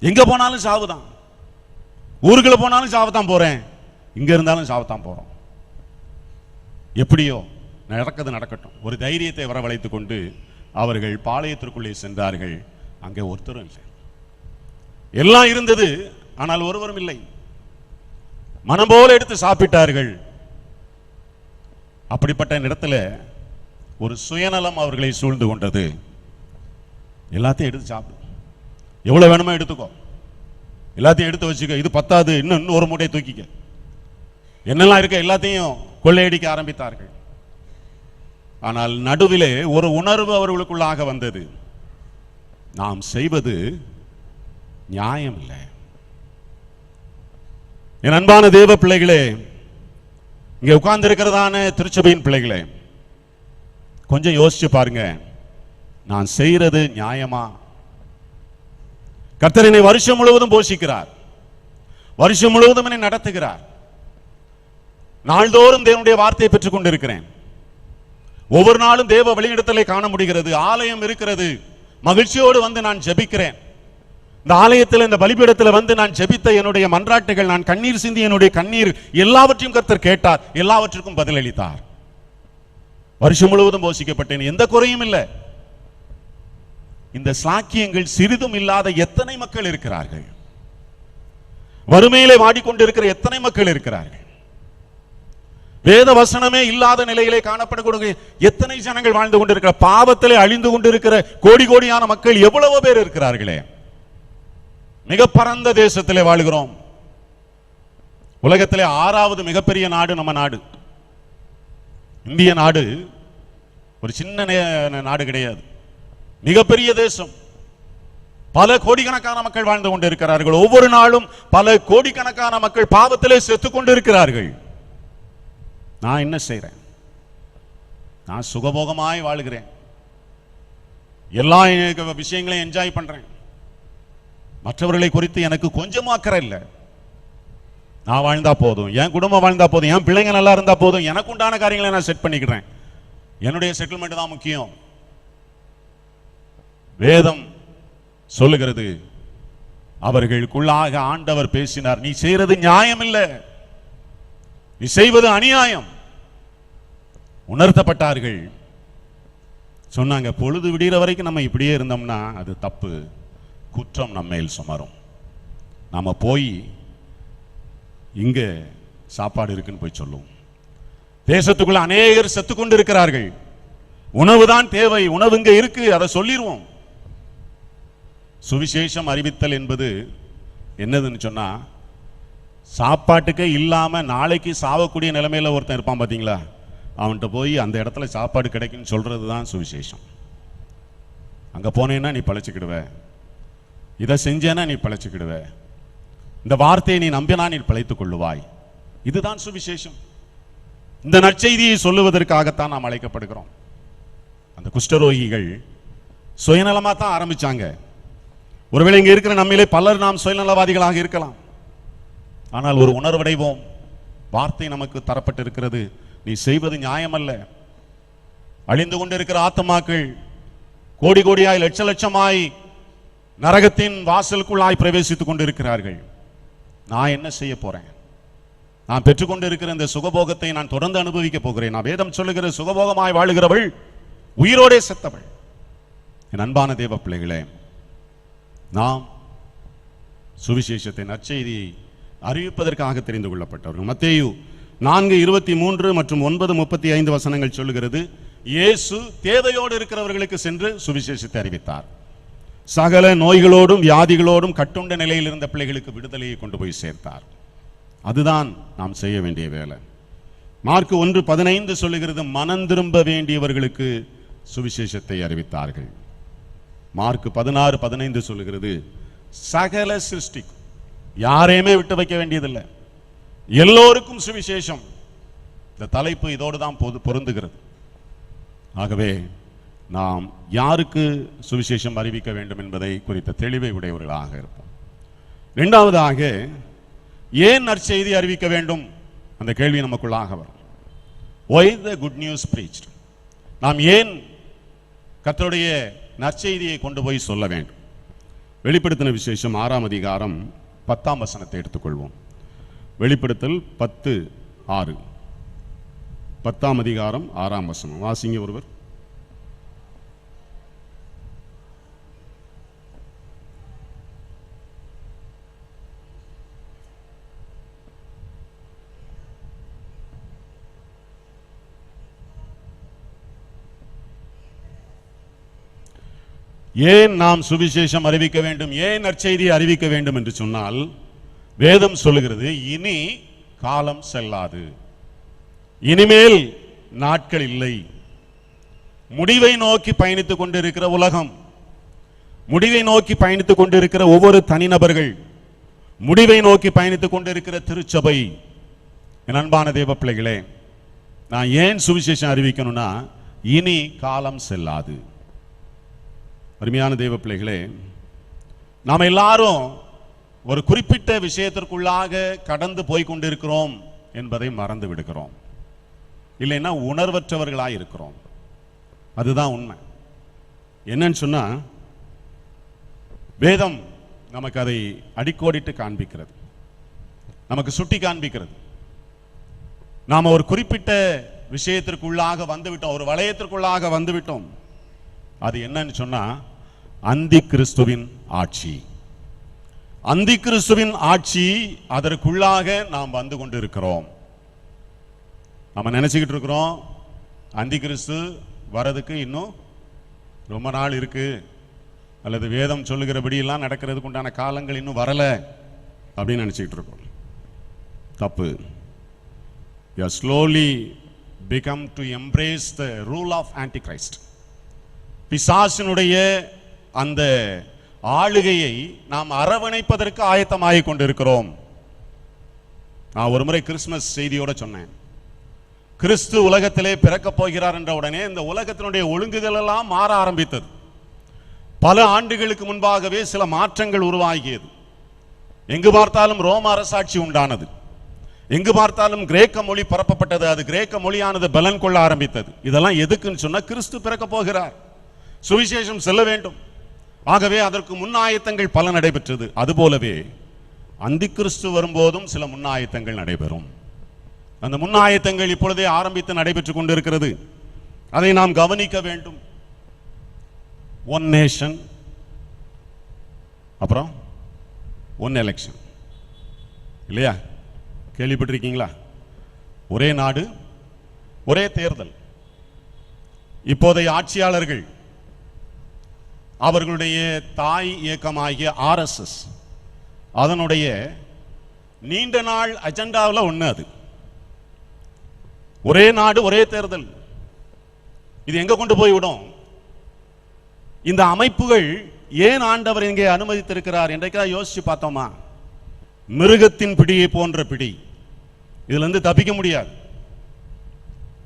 A: எங்க போனாலும் சாவுதான், ஊருக்குள்ள போனாலும் சாவத்தான் போறேன், இங்க இருந்தாலும் சாவத்தான் போறோம், எப்படியோ நடக்கிறது நடக்கட்டும், ஒரு தைரியத்தை வரவழைத்துக் கொண்டு அவர்கள் பாளையத்திற்குள்ளே சென்றார்கள். அங்கே ஒருத்தரும் இல்லை, எல்லாம் இருந்தது ஆனால் ஒருவரும் இல்லை, மனம் போல எடுத்து சாப்பிட்டார்கள். அப்படிப்பட்ட இடத்துல ஒரு சுயநலம் அவர்களை சூழ்ந்து கொண்டது. எல்லாத்தையும் எடுத்து சாப்பிடு, எவ்வளவு வேணுமோ எடுத்துக்கோ, எல்லாத்தையும் எடுத்து வச்சுக்க, இது பத்தாது, இன்னும் ஒரு மூட்டையை தூக்கிக்க, என்னெல்லாம் இருக்க எல்லாத்தையும் கொள்ளையடிக்க ஆரம்பித்தார்கள். ஆனால் நடுவிலே ஒரு உணர்வு அவர்களுக்குள்ளாக வந்தது, நாம் செய்வது நியாயம் இல்லை. என் அன்பான தேவ பிள்ளைகளே, இங்கே உட்கார்ந்து இருக்கிறதான திருச்சபையின் பிள்ளைகளே, கொஞ்சம் யோசிச்சு பாருங்க, நான் செய்யறது நியாயமா? கர்த்தர் என்னை வருஷம் முழுவதும் போஷிக்கிறார், வருஷம் முழுவதும் என்னை நடத்துகிறார், நாள்தோறும் தேவனுடைய வார்த்தையை பெற்றுக் கொண்டிருக்கிறேன், ஒவ்வொரு நாளும் தேவ வழிநடத்தலை காண முடிகிறது, ஆலயம் இருக்கிறது, மகிழ்ச்சியோடு வந்து நான் ஜெபிக்கிறேன். இந்த ஆலயத்தில், இந்த பலிபீடத்தில் வந்து நான் ஜெபித்த என்னுடைய மன்றாட்டுகள், நான் கண்ணீர் சிந்தி என்னுடைய கண்ணீர் எல்லாவற்றையும் கர்த்தர் கேட்டார், எல்லாவற்றிற்கும் பதிலளித்தார். வருஷம் முழுவதும் போஷிக்கப்பட்டேன், எந்த குறையும் இல்லை. இந்த சாக்கியங்கள் சிறிதும் இல்லாத எத்தனை மக்கள் இருக்கிறார்கள், வறுமையிலே வாடிக்கொண்டிருக்கிற எத்தனை மக்கள் இருக்கிறார்கள், வேத வசனமே இல்லாத நிலையிலே காணப்படக்கூடிய எத்தனை ஜனங்கள் வாழ்ந்து கொண்டிருக்கிற, பாவத்திலே அழிந்து கொண்டிருக்கிற கோடி கோடியான மக்கள் எவ்வளவு பேர் இருக்கிறார்களே. மிக பரந்த தேசத்திலே வாழ்கிறோம். உலகத்திலே 6வது மிகப்பெரிய நாடு நம்ம நாடு. இந்திய நாடு ஒரு சின்ன நாடு கிடையாது, மிகப்பெரிய தேசம். பல கோடிக்கணக்கான மக்கள் வாழ்ந்து கொண்டிருக்கிறார்கள். ஒவ்வொரு நாளும் பல கோடிக்கணக்கான மக்கள் பாவத்திலே செத்துக் கொண்டிருக்கிறார்கள். நான் என்ன செய்றேன்? நான் சுகபோகமாய் வாழுகிறேன், எல்லா விஷயங்களையும் என்ஜாய் பண்றேன், மற்றவர்களை குறித்து எனக்கு கொஞ்சம் அக்கறை இல்லை. நான் வாழ்ந்தா போதும், என் குடும்பம் வாழ்ந்தா போதும், என் பிள்ளைங்க நல்லா இருந்தா போதும், எனக்கு உண்டான காரியங்களை நான் செட் பண்ணிக்கிறேன், என்னுடைய செட்டில்மெண்ட் தான் முக்கியம். வேதம் சொல்லுகிறது, அவர்களுக்குள்ளாக ஆண்டவர் பேசினார், நீ செய்யறது நியாயம் இல்லை, நீ செய்வது அநியாயம். உணர்த்தப்பட்டார்கள். சொன்னாங்க, பொழுது விடுகிற வரைக்கும் நம்ம இப்படியே இருந்தோம்னா அது தப்பு, குற்றம் நம்ம மேல் சுமரும். நாம போய் இங்க சாப்பாடு இருக்குன்னு போய் சொல்லுவோம். தேசத்துக்குள்ள அநேகர் செத்து கொண்டு இருக்கிறார்கள், உணவுதான் தேவை, உணவு இங்க இருக்கு, அதை சொல்லிடுவோம். சுவிசேஷம் அறிவித்தல் என்பது என்னதுன்னு சொன்னா, சாப்பாட்டுக்கே இல்லாம நாளைக்கு சாவக்கூடிய நிலைமையில ஒருத்தன் இருப்பான் பாத்தீங்களா, அவன்கிட்ட போய் அந்த இடத்துல சாப்பாடு கிடைக்குன்னு சொல்றது தான் சுவிசேஷம். அங்க போனேன்னா நீ பழச்சிக்கிடுவ, இதை செஞ்சேன்னா நீ பழச்சிக்கிடுவ, இந்த வார்த்தையை நீ நம்பினா நீ பிழைத்துக் கொள்ளுவாய். இதுதான் சுவிசேஷம். இந்த நற்செய்தியை சொல்லுவதற்காகத்தான் நாம் அழைக்கப்படுகிறோம். அந்த குஷ்டரோகிகள் சுயநலமா தான் ஆரம்பிச்சாங்க. ஒருவேளை இங்க இருக்கிற நம்மிலே பலர் நாம் சுயநலவாதிகளாக இருக்கலாம். ஆனால் ஒரு உணர்வடைவோம், வார்த்தை நமக்கு தரப்பட்டிருக்கிறது, நீ செய்வது நியாயமல்ல. அழிந்து கொண்டிருக்கிற ஆத்மாக்கள் கோடி கோடியாய் லட்ச லட்சமாய் நரகத்தின் வாசலுக்குள்ளாய் பிரவேசித்துக் கொண்டிருக்கிறார்கள். நான் என்ன செய்ய போறேன்? நான் பெற்றுக்கொண்டு இருக்கிற இந்த சுகபோகத்தை நான் தொடர்ந்து அனுபவிக்க போகிறேன். நான் வேதம் சொல்லுகிற சுகபோகமாய் வாழுகிறவள் உயிரோடே செத்தவள். என் அன்பான தேவ பிள்ளைகளே, நாம் சுவிசேஷத்தை நற்செய்தியை அறிவிப்பதற்காக தெரிந்து கொள்ளப்பட்டவர்கள். மத்தேயு 4:23 மற்றும் 9:35 வசனங்கள் சொல்லுகிறது, இயேசு தேவையோடு இருக்கிறவர்களுக்கு சென்று சுவிசேஷத்தை அறிவித்தார். சகல நோய்களோடும் வியாதிகளோடும் கட்டுண்ட நிலையில் இருந்த பிள்ளைகளுக்கு விடுதலையை கொண்டு போய் சேர்த்தார். அதுதான் நாம் செய்ய வேண்டிய வேலை. மார்க் 1:15 சொல்லுகிறது, மனம் திரும்ப வேண்டியவர்களுக்கு சுவிசேஷத்தை அறிவித்தார்கள். மார்க் 16:15 சொல்லுகிறது, சகல சிருஷ்டி, யாரையுமே விட்டு வைக்க வேண்டியதில்லை, எல்லோருக்கும் சுவிசேஷம். இந்த தலைப்பு இதோடு தான் பொருந்துகிறது. ஆகவே நாம் யாருக்கு சுவிசேஷம் அறிவிக்க வேண்டும் என்பதை குறித்த தெளிவை உடையவர்களாக இருப்போம். இரண்டாவதாக, ஏன் நற்செய்தி அறிவிக்க வேண்டும்? அந்த கேள்வி நமக்குள்ளாக வரும். Why the good news preached? நாம் ஏன் கர்த்தருடைய நற்செய்தியை கொண்டு போய் சொல்ல வேண்டும்? வெளிப்படுத்தின விசேஷம் 6ஆம் அதிகாரம் 10ஆம் வசனத்தை எடுத்துக்கொள்வோம். வெளிப்படுத்தல் 10:6, 10ஆம் அதிகாரம் 6ஆம் வசனம். வாசிங்க ஒருவர். ஏன் நாம் சுவிசேஷம் அறிவிக்க வேண்டும், ஏன் நற்செய்தியை அறிவிக்க வேண்டும் என்று சொன்னால், வேதம் சொல்லுகிறது, இனி காலம் செல்லாது, இனிமேல் நாட்கள் இல்லை. முடிவை நோக்கி பயணித்துக் கொண்டிருக்கிற உலகம், முடிவை நோக்கி பயணித்துக் கொண்டிருக்கிற ஒவ்வொரு தனிநபர்கள், முடிவை நோக்கி பயணித்துக் கொண்டிருக்கிற திருச்சபை. என் அன்பான தேவ பிள்ளைகளே, நான் ஏன் சுவிசேஷம் அறிவிக்கணும்னா, இனி காலம் செல்லாது. அருமையான தேவ பிள்ளைகளே, நாம் எல்லாரும் ஒரு குறிப்பிட்ட விஷயத்திற்குள்ளாக கடந்து போய் கொண்டிருக்கிறோம் என்பதை மறந்து விடுகிறோம். இல்லைன்னா உணர்வற்றவர்களாய் இருக்கிறோம். அதுதான் உண்மை. என்னன்னு சொன்னா, வேதம் நமக்கு அதை அடிக்கோடிட்டு காண்பிக்கிறது, நமக்கு சுட்டி காண்பிக்கிறது. நாம ஒரு குறிப்பிட்ட விஷயத்திற்குள்ளாக வந்துவிட்டோம், ஒரு வளையத்திற்குள்ளாக வந்துவிட்டோம். அது என்னன்னு சொன்னா, அந்தி கிறிஸ்துவின் ஆட்சி. அந்தி கிறிஸ்துவின் ஆட்சி, அதற்குள்ளாக நாம் வந்து கொண்டிருக்கிறோம். நம்ம நினைச்சுக்கிட்டு இருக்கிறோம், அந்தி கிறிஸ்து வரதுக்கு இன்னும் ரொம்ப நாள் இருக்கு, அல்லது வேதம் சொல்லுகிறபடி எல்லாம் நடக்கிறதுக்கு உண்டான காலங்கள் இன்னும் வரல அப்படின்னு நினைச்சுக்கிட்டு இருக்கோம். தப்பு. You are slowly become to embrace the rule of Antichrist. பிசாசினுடைய அந்த ஆளுகையை நாம் அரவணைப்பதற்கு ஆயத்தமாகிக் கொண்டிருக்கிறோம். நான் ஒரு முறை கிறிஸ்துமஸ் செய்தியோட சொன்னேன், கிறிஸ்து உலகத்திலே பிறக்கப் போகிறார் என்ற உடனே இந்த உலகத்தினுடைய ஒழுங்குகள் எல்லாம் மாற ஆரம்பித்தது. பல ஆண்டுகளுக்கு முன்பாகவே சில மாற்றங்கள் உருவாகியது. எங்கு பார்த்தாலும் ரோம அரசாட்சி உண்டானது, எங்கு பார்த்தாலும் கிரேக்க மொழி பரப்பப்பட்டது. அது கிரேக்க மொழியானது பலன் கொள்ள ஆரம்பித்தது. இதெல்லாம் எதுக்குன்னு சொன்னா, கிறிஸ்து பிறக்க போகிறார், சுவிசேஷம் செல்ல வேண்டும். ஆகவே அதற்கு முன்னாயத்தங்கள் பல நடைபெற்றது. அதுபோலவே அந்தி கிறிஸ்து வரும்போதும் சில முன்னாயத்தங்கள் நடைபெறும். அந்த முன்னாயத்தங்கள் இப்பொழுதே ஆரம்பித்து நடைபெற்றுக் கொண்டிருக்கிறது. அதை நாம் கவனிக்க வேண்டும். ஒன் நேஷன், அப்புறம் ஒன் எலெக்ஷன், இல்லையா? கேள்விப்பட்டிருக்கீங்களா? ஒரே நாடு ஒரே தேர்தல். இப்போதைய ஆட்சியாளர்கள் அவர்களுடைய தாய் இயக்கமாகிய RSS அதனுடைய நீண்ட நாள் அஜெண்டாவில் ஒன்று அது. ஒரே நாடு ஒரே தேர்தல். இது எங்க கொண்டு போய்விடும்? இந்த அமைப்புகள் ஏன் ஆண்டவர் இங்கே அனுமதித்திருக்கிறார் என்றைக்கு யோசிச்சு பார்த்தோமா? மிருகத்தின் பிடியை போன்ற பிடி, இதுல இருந்து தப்பிக்க முடியாது.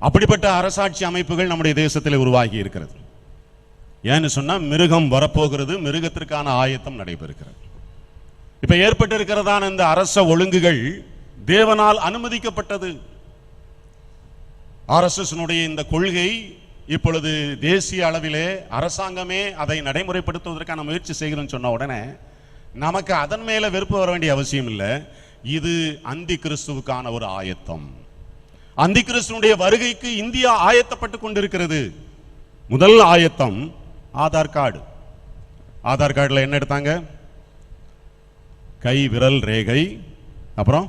A: அப்படிப்பட்ட அரசாட்சி அமைப்புகள் நம்முடைய தேசத்தில் உருவாகி இருக்கிறது. ஏன்னு சொன்னா, மிருகம் வரப்போகிறது, மிருகத்திற்கான ஆயத்தம் நடைபெறுகிறது. இப்ப ஏற்பட்டிருக்கிறதான இந்த அரச ஒழுங்குகள் தேவனால் அனுமதிக்கப்பட்டது. RSS இந்த கொள்கை இப்பொழுது தேசிய அளவிலே அரசாங்கமே அதை நடைமுறைப்படுத்துவதற்கான முயற்சி செய்கிறோம்னு சொன்ன உடனே நமக்கு அதன் மேல வெறுப்பு வர வேண்டிய அவசியம் இல்லை. இது அந்தி கிறிஸ்துவுக்கான ஒரு ஆயத்தம். அந்தி கிறிஸ்துவுடைய வருகைக்கு இந்தியா ஆயத்தப்பட்டு கொண்டிருக்கிறது. முதல் ஆயத்தம் ஆதார் கார்டு. ஆதார் கார்டுல என்ன எடுத்தாங்க? கை விரல் ரேகை, அப்புறம்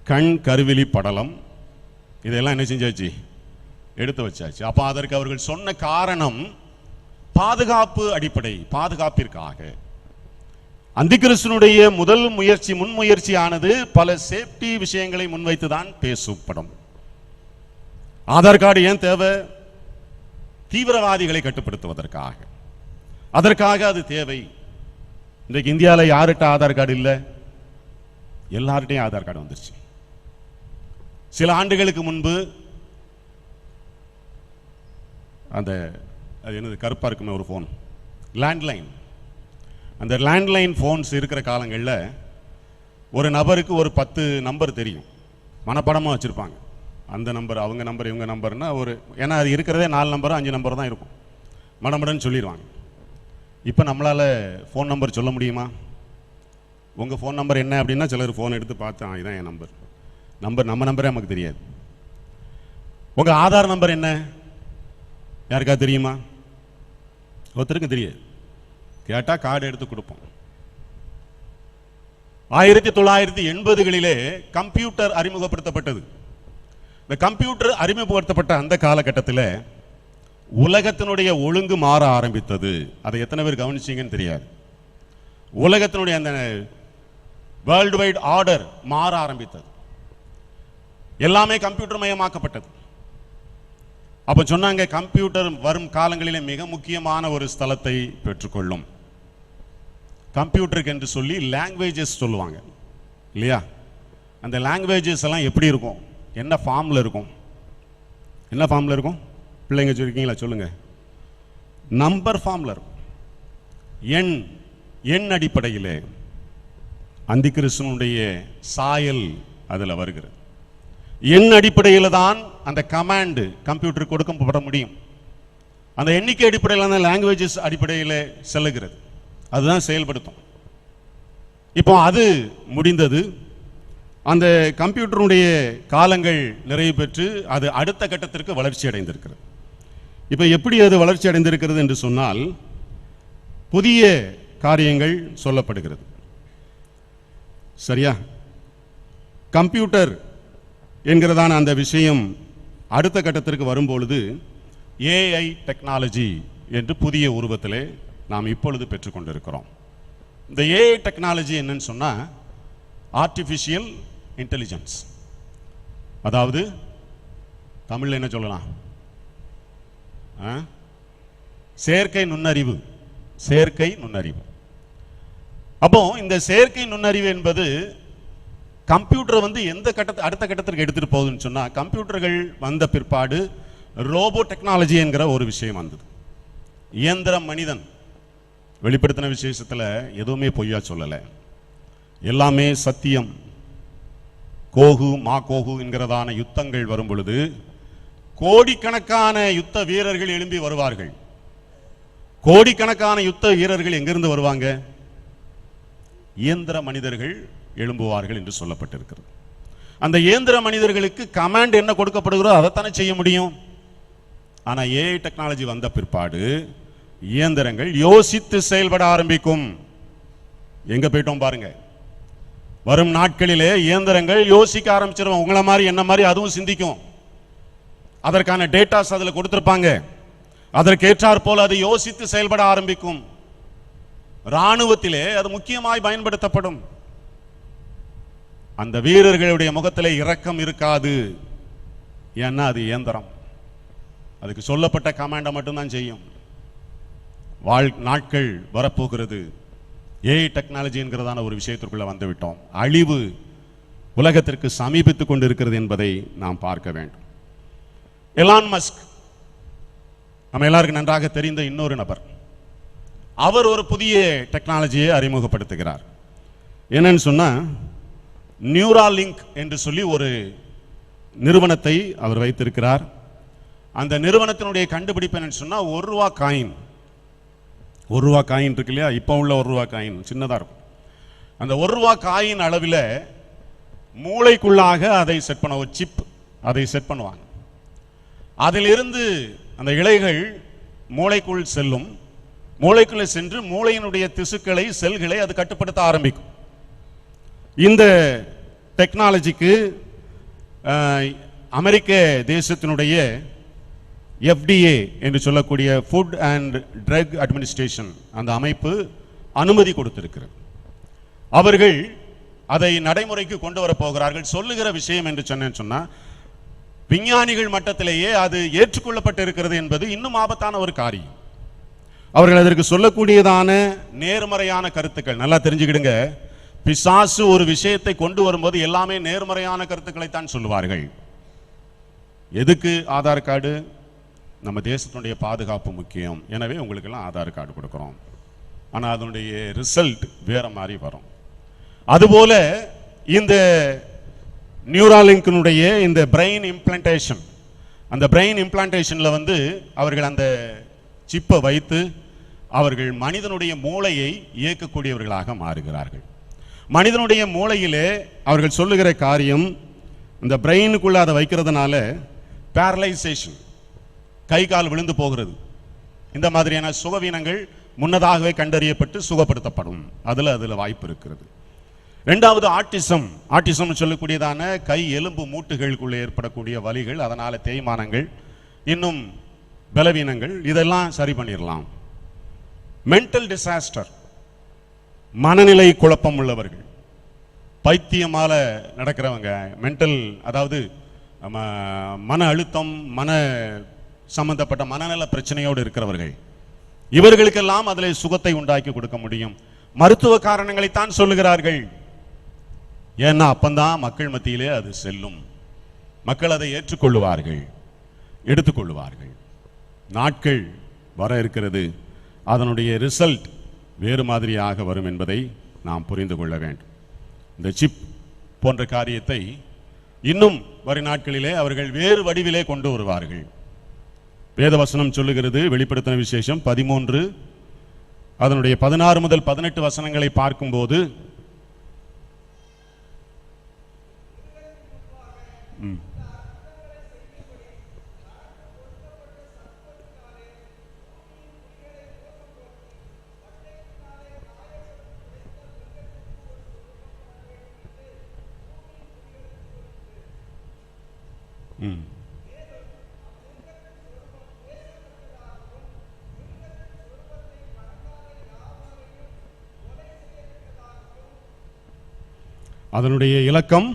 A: கண் கருவிழி படலம், இதெல்லாம் என்ன செஞ்சாச்சு? எடுத்து வச்சாச்சு. அப்ப அதற்கு அவர்கள் சொன்ன காரணம் பாதுகாப்பு அடிப்படை, பாதுகாப்பிற்காக. அந்திகிறிஸ்துனுடைய முதல் முயற்சி, முன்முயற்சியானது பல சேஃப்டி விஷயங்களை முன்வைத்துதான் பேசப்படும். ஆதார் கார்டு ஏன் தேவை? தீவிரவாதிகளை கட்டுப்படுத்துவதற்காக. அதற்காக அது தேவை. இன்றைக்கு இந்தியாவில் யார்கிட்ட ஆதார் கார்டு இல்லை? எல்லார்கிட்டையும் ஆதார் கார்டு வந்துருச்சு. சில ஆண்டுகளுக்கு முன்பு அந்த என்னது கருப்பா இருக்குமே ஒரு போன், லேண்ட்லைன். அந்த லேண்ட்லைன் போன்ஸ் இருக்கிற காலங்களில் ஒரு நபருக்கு ஒரு 10 நம்பர் தெரியும், மனப்படமாக வச்சுருப்பாங்க. அந்த நம்பர் அவங்க நம்பர் இவங்க நம்பர்னா ஒரு, ஏன்னா அது இருக்கிறதே 4 நம்பரோ 5 நம்பர் தான் இருக்கும், மடமடன்னு சொல்லிடுவாங்க. இப்போ நம்மளால் ஃபோன் நம்பர் சொல்ல முடியுமா? உங்கள் ஃபோன் நம்பர் என்ன அப்படின்னா சிலர் ஃபோன் எடுத்து பார்த்தா இதுதான் என் நம்பர். நம்ம நம்பரே நமக்கு தெரியாது. உங்கள் ஆதார் நம்பர் என்ன யாருக்கா தெரியுமா? ஒருத்தருக்கு தெரியாது. கேட்டால் கார்டு எடுத்து கொடுப்போம். 1980களிலே கம்ப்யூட்டர் அறிமுகப்படுத்தப்பட்டது. இந்த கம்ப்யூட்டர் அறிமுகப்படுத்தப்பட்ட அந்த காலகட்டத்தில் உலகத்தினுடைய ஒழுங்கு மாற ஆரம்பித்தது. அதை எத்தனை பேர் கவனிச்சீங்கன்னு தெரியாது. உலகத்தினுடைய அந்த வேர்ல்டு வைட் ஆர்டர் மாற ஆரம்பித்தது. எல்லாமே கம்ப்யூட்டர் மயமாக்கப்பட்டது. அப்ப சொன்னாங்க, கம்ப்யூட்டர் வரும் காலங்களிலே மிக முக்கியமான ஒரு ஸ்தலத்தை பெற்றுக்கொள்ளும். கம்ப்யூட்டருக்கு என்று சொல்லி லாங்குவேஜஸ் சொல்லுவாங்க இல்லையா? அந்த லாங்குவேஜஸ் எல்லாம் எப்படி இருக்கும்? என்ன ஃபார்ம்ல இருக்கும்? என்ன ஃபார்ம்ல இருக்கும்? பிள்ளைங்க சொல்லிருக்கீங்களா? சொல்லுங்க. நம்பர் ஃபார்ம்ல இருக்கும். எண் அடிப்படையில் அந்திகிறிஸ்துவினுடைய சாயல் அதில் வருகிறது. எண் அடிப்படையில் தான் அந்த கமாண்ட் கம்ப்யூட்டருக்கு கொடுக்கப்பட முடியும். அந்த எண்ணிக்கை அடிப்படையில் அந்த லாங்குவேஜஸ் அடிப்படையில் செல்லுகிறது, அதுதான் செயல்படுத்தும். இப்போ அது முடிந்தது. அந்த கம்ப்யூட்டருடைய காலங்கள் நிறைவு பெற்று அது அடுத்த கட்டத்திற்கு வளர்ச்சி அடைந்திருக்கிறது. இப்போ எப்படி அது வளர்ச்சி அடைந்திருக்கிறது என்று சொன்னால், புதிய காரியங்கள் சொல்லப்படுகிறது. சரியா? கம்ப்யூட்டர் என்கிறதான அந்த விஷயம் அடுத்த கட்டத்திற்கு வரும்பொழுது ஏஐ டெக்னாலஜி என்று புதிய உருவத்திலே நாம் இப்பொழுது பெற்றுக்கொண்டிருக்கிறோம். இந்த ஏஐ டெக்னாலஜி என்னன்னு சொன்னா, ஆர்டிஃபிஷியல் இன்டெலிஜென்ஸ். அதாவது தமிழ்ல என்ன சொல்லலாம்? செயற்கை நுண்ணறிவு செயற்கை நுண்ணறிவு. அப்போ இந்த செயற்கை நுண்ணறிவு என்பது கம்ப்யூட்டர் எந்த அடுத்த கட்டத்திற்கு எடுத்துட்டு போகுதுன்னு சொன்னா, கம்ப்யூட்டர்கள் வந்த பிற்பாடு ரோபோ டெக்னாலஜி என்கிற ஒரு விஷயம் வந்தது. இயந்திர மனிதன் வெளிப்படுத்தின விசேஷத்துல எதுவுமே பொய்யா சொல்லலை, எல்லாமே சத்தியம். கோகு மா கோகு என்கிறதான யுத்தங்கள் வரும் பொழுது கோடிக்கணக்கான யுத்த வீரர்கள் எழும்பி வருவார்கள். கோடிக்கணக்கான யுத்த வீரர்கள் எங்கிருந்து வருவாங்க? இயந்திர மனிதர்கள் எழும்புவார்கள் என்று சொல்லப்பட்டிருக்கிறது. அந்த இயந்திர மனிதர்களுக்கு கமாண்ட் என்ன கொடுக்கப்படுகிறோ அதைத்தானே செய்ய முடியும். ஆனா ஏஐ டெக்னாலஜி வந்த பிற்பாடு இயந்திரங்கள் யோசித்து செயல்பட ஆரம்பிக்கும். எங்க போயிட்டோம் பாருங்க. வரும் நாட்களிலே இயந்திரங்கள் யோசிக்க ஆரம்பிச்சிருவோம். உங்களை மாதிரி என்ன மாதிரி அதுவும் சிந்திக்கும். அதற்கான டேட்டாஸ் அதுல கொடுத்திருப்பாங்க. அதற்கேற்றாற் போல அது யோசித்து செயல்பட ஆரம்பிக்கும். ராணுவத்திலே அது முக்கியமாய் பயன்படுத்தப்படும். அந்த வீரர்களுடைய முகத்திலே இரக்கம் இருக்காது. ஏன்னா அது இயந்திரம். அதுக்கு சொல்லப்பட்ட கமாண்டை மட்டும்தான் செய்யும். நாட்கள் வரப்போகிறது. ஏஐ டெக்னாலஜி என்கிறதான ஒரு விஷயத்திற்குள்ள வந்துவிட்டோம். அழிவு உலகத்திற்கு சமீபித்துக் கொண்டிருக்கிறது என்பதை நாம் பார்க்க வேண்டும். எலான் மஸ்க் நம்ம எல்லாருக்கும் நன்றாக தெரிந்த இன்னொரு நபர். அவர் ஒரு புதிய டெக்னாலஜியை அறிமுகப்படுத்துகிறார். என்னன்னு சொன்னா, நியூராலிங்க் என்று சொல்லி ஒரு நிறுவனத்தை அவர் வைத்திருக்கிறார். அந்த நிறுவனத்தினுடைய கண்டுபிடிப்பு என்னன்னு சொன்னா, ₹1 காயின். ₹1 காயின் இருக்கு இல்லையா, இப்போ உள்ள ₹1 காயின் சின்னதாக இருக்கும். அந்த ₹1 காயின் அளவில் மூளைக்குள்ளாக அதை செட் பண்ண ஒரு சிப் அதை செட் பண்ணுவாங்க. அதிலிருந்து அந்த இழைகள் மூளைக்குள் செல்லும். மூளைக்குள்ளே சென்று மூளையினுடைய திசுக்களை செல்களை அது கட்டுப்படுத்த ஆரம்பிக்கும். இந்த டெக்னாலஜிக்கு அமெரிக்க தேசத்தினுடைய FDA என்று சொல்லக்கூடிய ஃபுட் அண்ட் ட்ரக் அட்மினிஸ்ட்ரேஷன் அந்த அமைப்பு அனுமதி கொடுத்திருக்கிறது. அவர்கள் அதை நடைமுறைக்கு கொண்டு வர போகிறார்கள். சொல்லுகிற விஷயம் என்று சொன்னா, விஞ்ஞானிகள் மட்டத்திலேயே அது ஏற்றுக்கொள்ளப்பட்டு இருக்கிறது என்பது இன்னும் ஆபத்தான ஒரு காரியம். அவர்கள் அதற்கு சொல்லக்கூடியதான நேர்மறையான கருத்துக்கள் நல்லா தெரிஞ்சுக்கிடுங்க. பிசாசு ஒரு விஷயத்தை கொண்டு வரும்போது எல்லாமே நேர்மறையான கருத்துக்களை தான் சொல்லுவார்கள். எதுக்கு ஆதார் கார்டு? நம்ம தேசத்தினுடைய பாதுகாப்பு முக்கியம், எனவே உங்களுக்கு எல்லாம் ஆதார் கார்டு கொடுக்கிறோம். ஆனால் அதனுடைய ரிசல்ட் வேற மாதிரி வரும். அதுபோல இந்த நியூராலிங்கினுடைய இந்த பிரெயின் இம்ப்ளான்டேஷன், அந்த பிரெயின் இம்ப்ளான்டேஷன்ல அவர்கள் அந்த சிப்பை வைத்து அவர்கள் மனிதனுடைய மூளையை இயக்கக்கூடியவர்களாக மாறுகிறார்கள். மனிதனுடைய மூளையிலே அவர்கள் சொல்லுகிற காரியம், இந்த பிரெயினுக்குள்ள அதை வைக்கிறதுனால பேரலைசேஷன், கை கால் விழுந்து போகிறது, இந்த மாதிரியான சுகவீனங்கள் முன்னதாகவே கண்டறியப்பட்டு சுகப்படுத்தப்படும். அதுல வாய்ப்பு இருக்கிறது. ரெண்டாவது ஆட்டிசம் சொல்லக்கூடியதான கை எலும்பு மூட்டுகளுக்குள்ளே ஏற்படக்கூடிய வலிகள், அதனால தேய்மானங்கள், இன்னும் பலவீனங்கள், இதெல்லாம் சரி பண்ணிடலாம். மென்டல் டிசாஸ்டர், மனநிலை குழப்பம் உள்ளவர்கள், பைத்தியமால நடக்கிறவங்க, மென்டல் அதாவது மன அழுத்தம், மன சம்பந்தப்பட்ட மனநல பிரச்சனையோடு இருக்கிறவர்கள், இவர்களுக்கெல்லாம் அதில் சுகத்தை உண்டாக்கி கொடுக்க முடியும். மருத்துவ காரணங்களைத்தான் சொல்லுகிறார்கள். ஏன்னா அப்பந்தான் மக்கள் மத்தியிலே அது செல்லும், மக்கள் அதை ஏற்றுக்கொள்ளுவார்கள், எடுத்துக்கொள்ளுவார்கள். நாட்கள் வர இருக்கிறது, அதனுடைய ரிசல்ட் வேறு மாதிரியாக வரும் என்பதை நாம் புரிந்து கொள்ள வேண்டும். இந்த சிப் போன்ற காரியத்தை இன்னும் வரும் நாட்களிலே அவர்கள் வேறு வடிவிலே கொண்டு வருவார்கள். வேதவசனம் சொல்லுகிறது, வெளிப்படுத்தின விசேஷம் 13 அதனுடைய 16 முதல் 18 வசனங்களை பார்க்கும்போது அதனுடைய இலக்கம்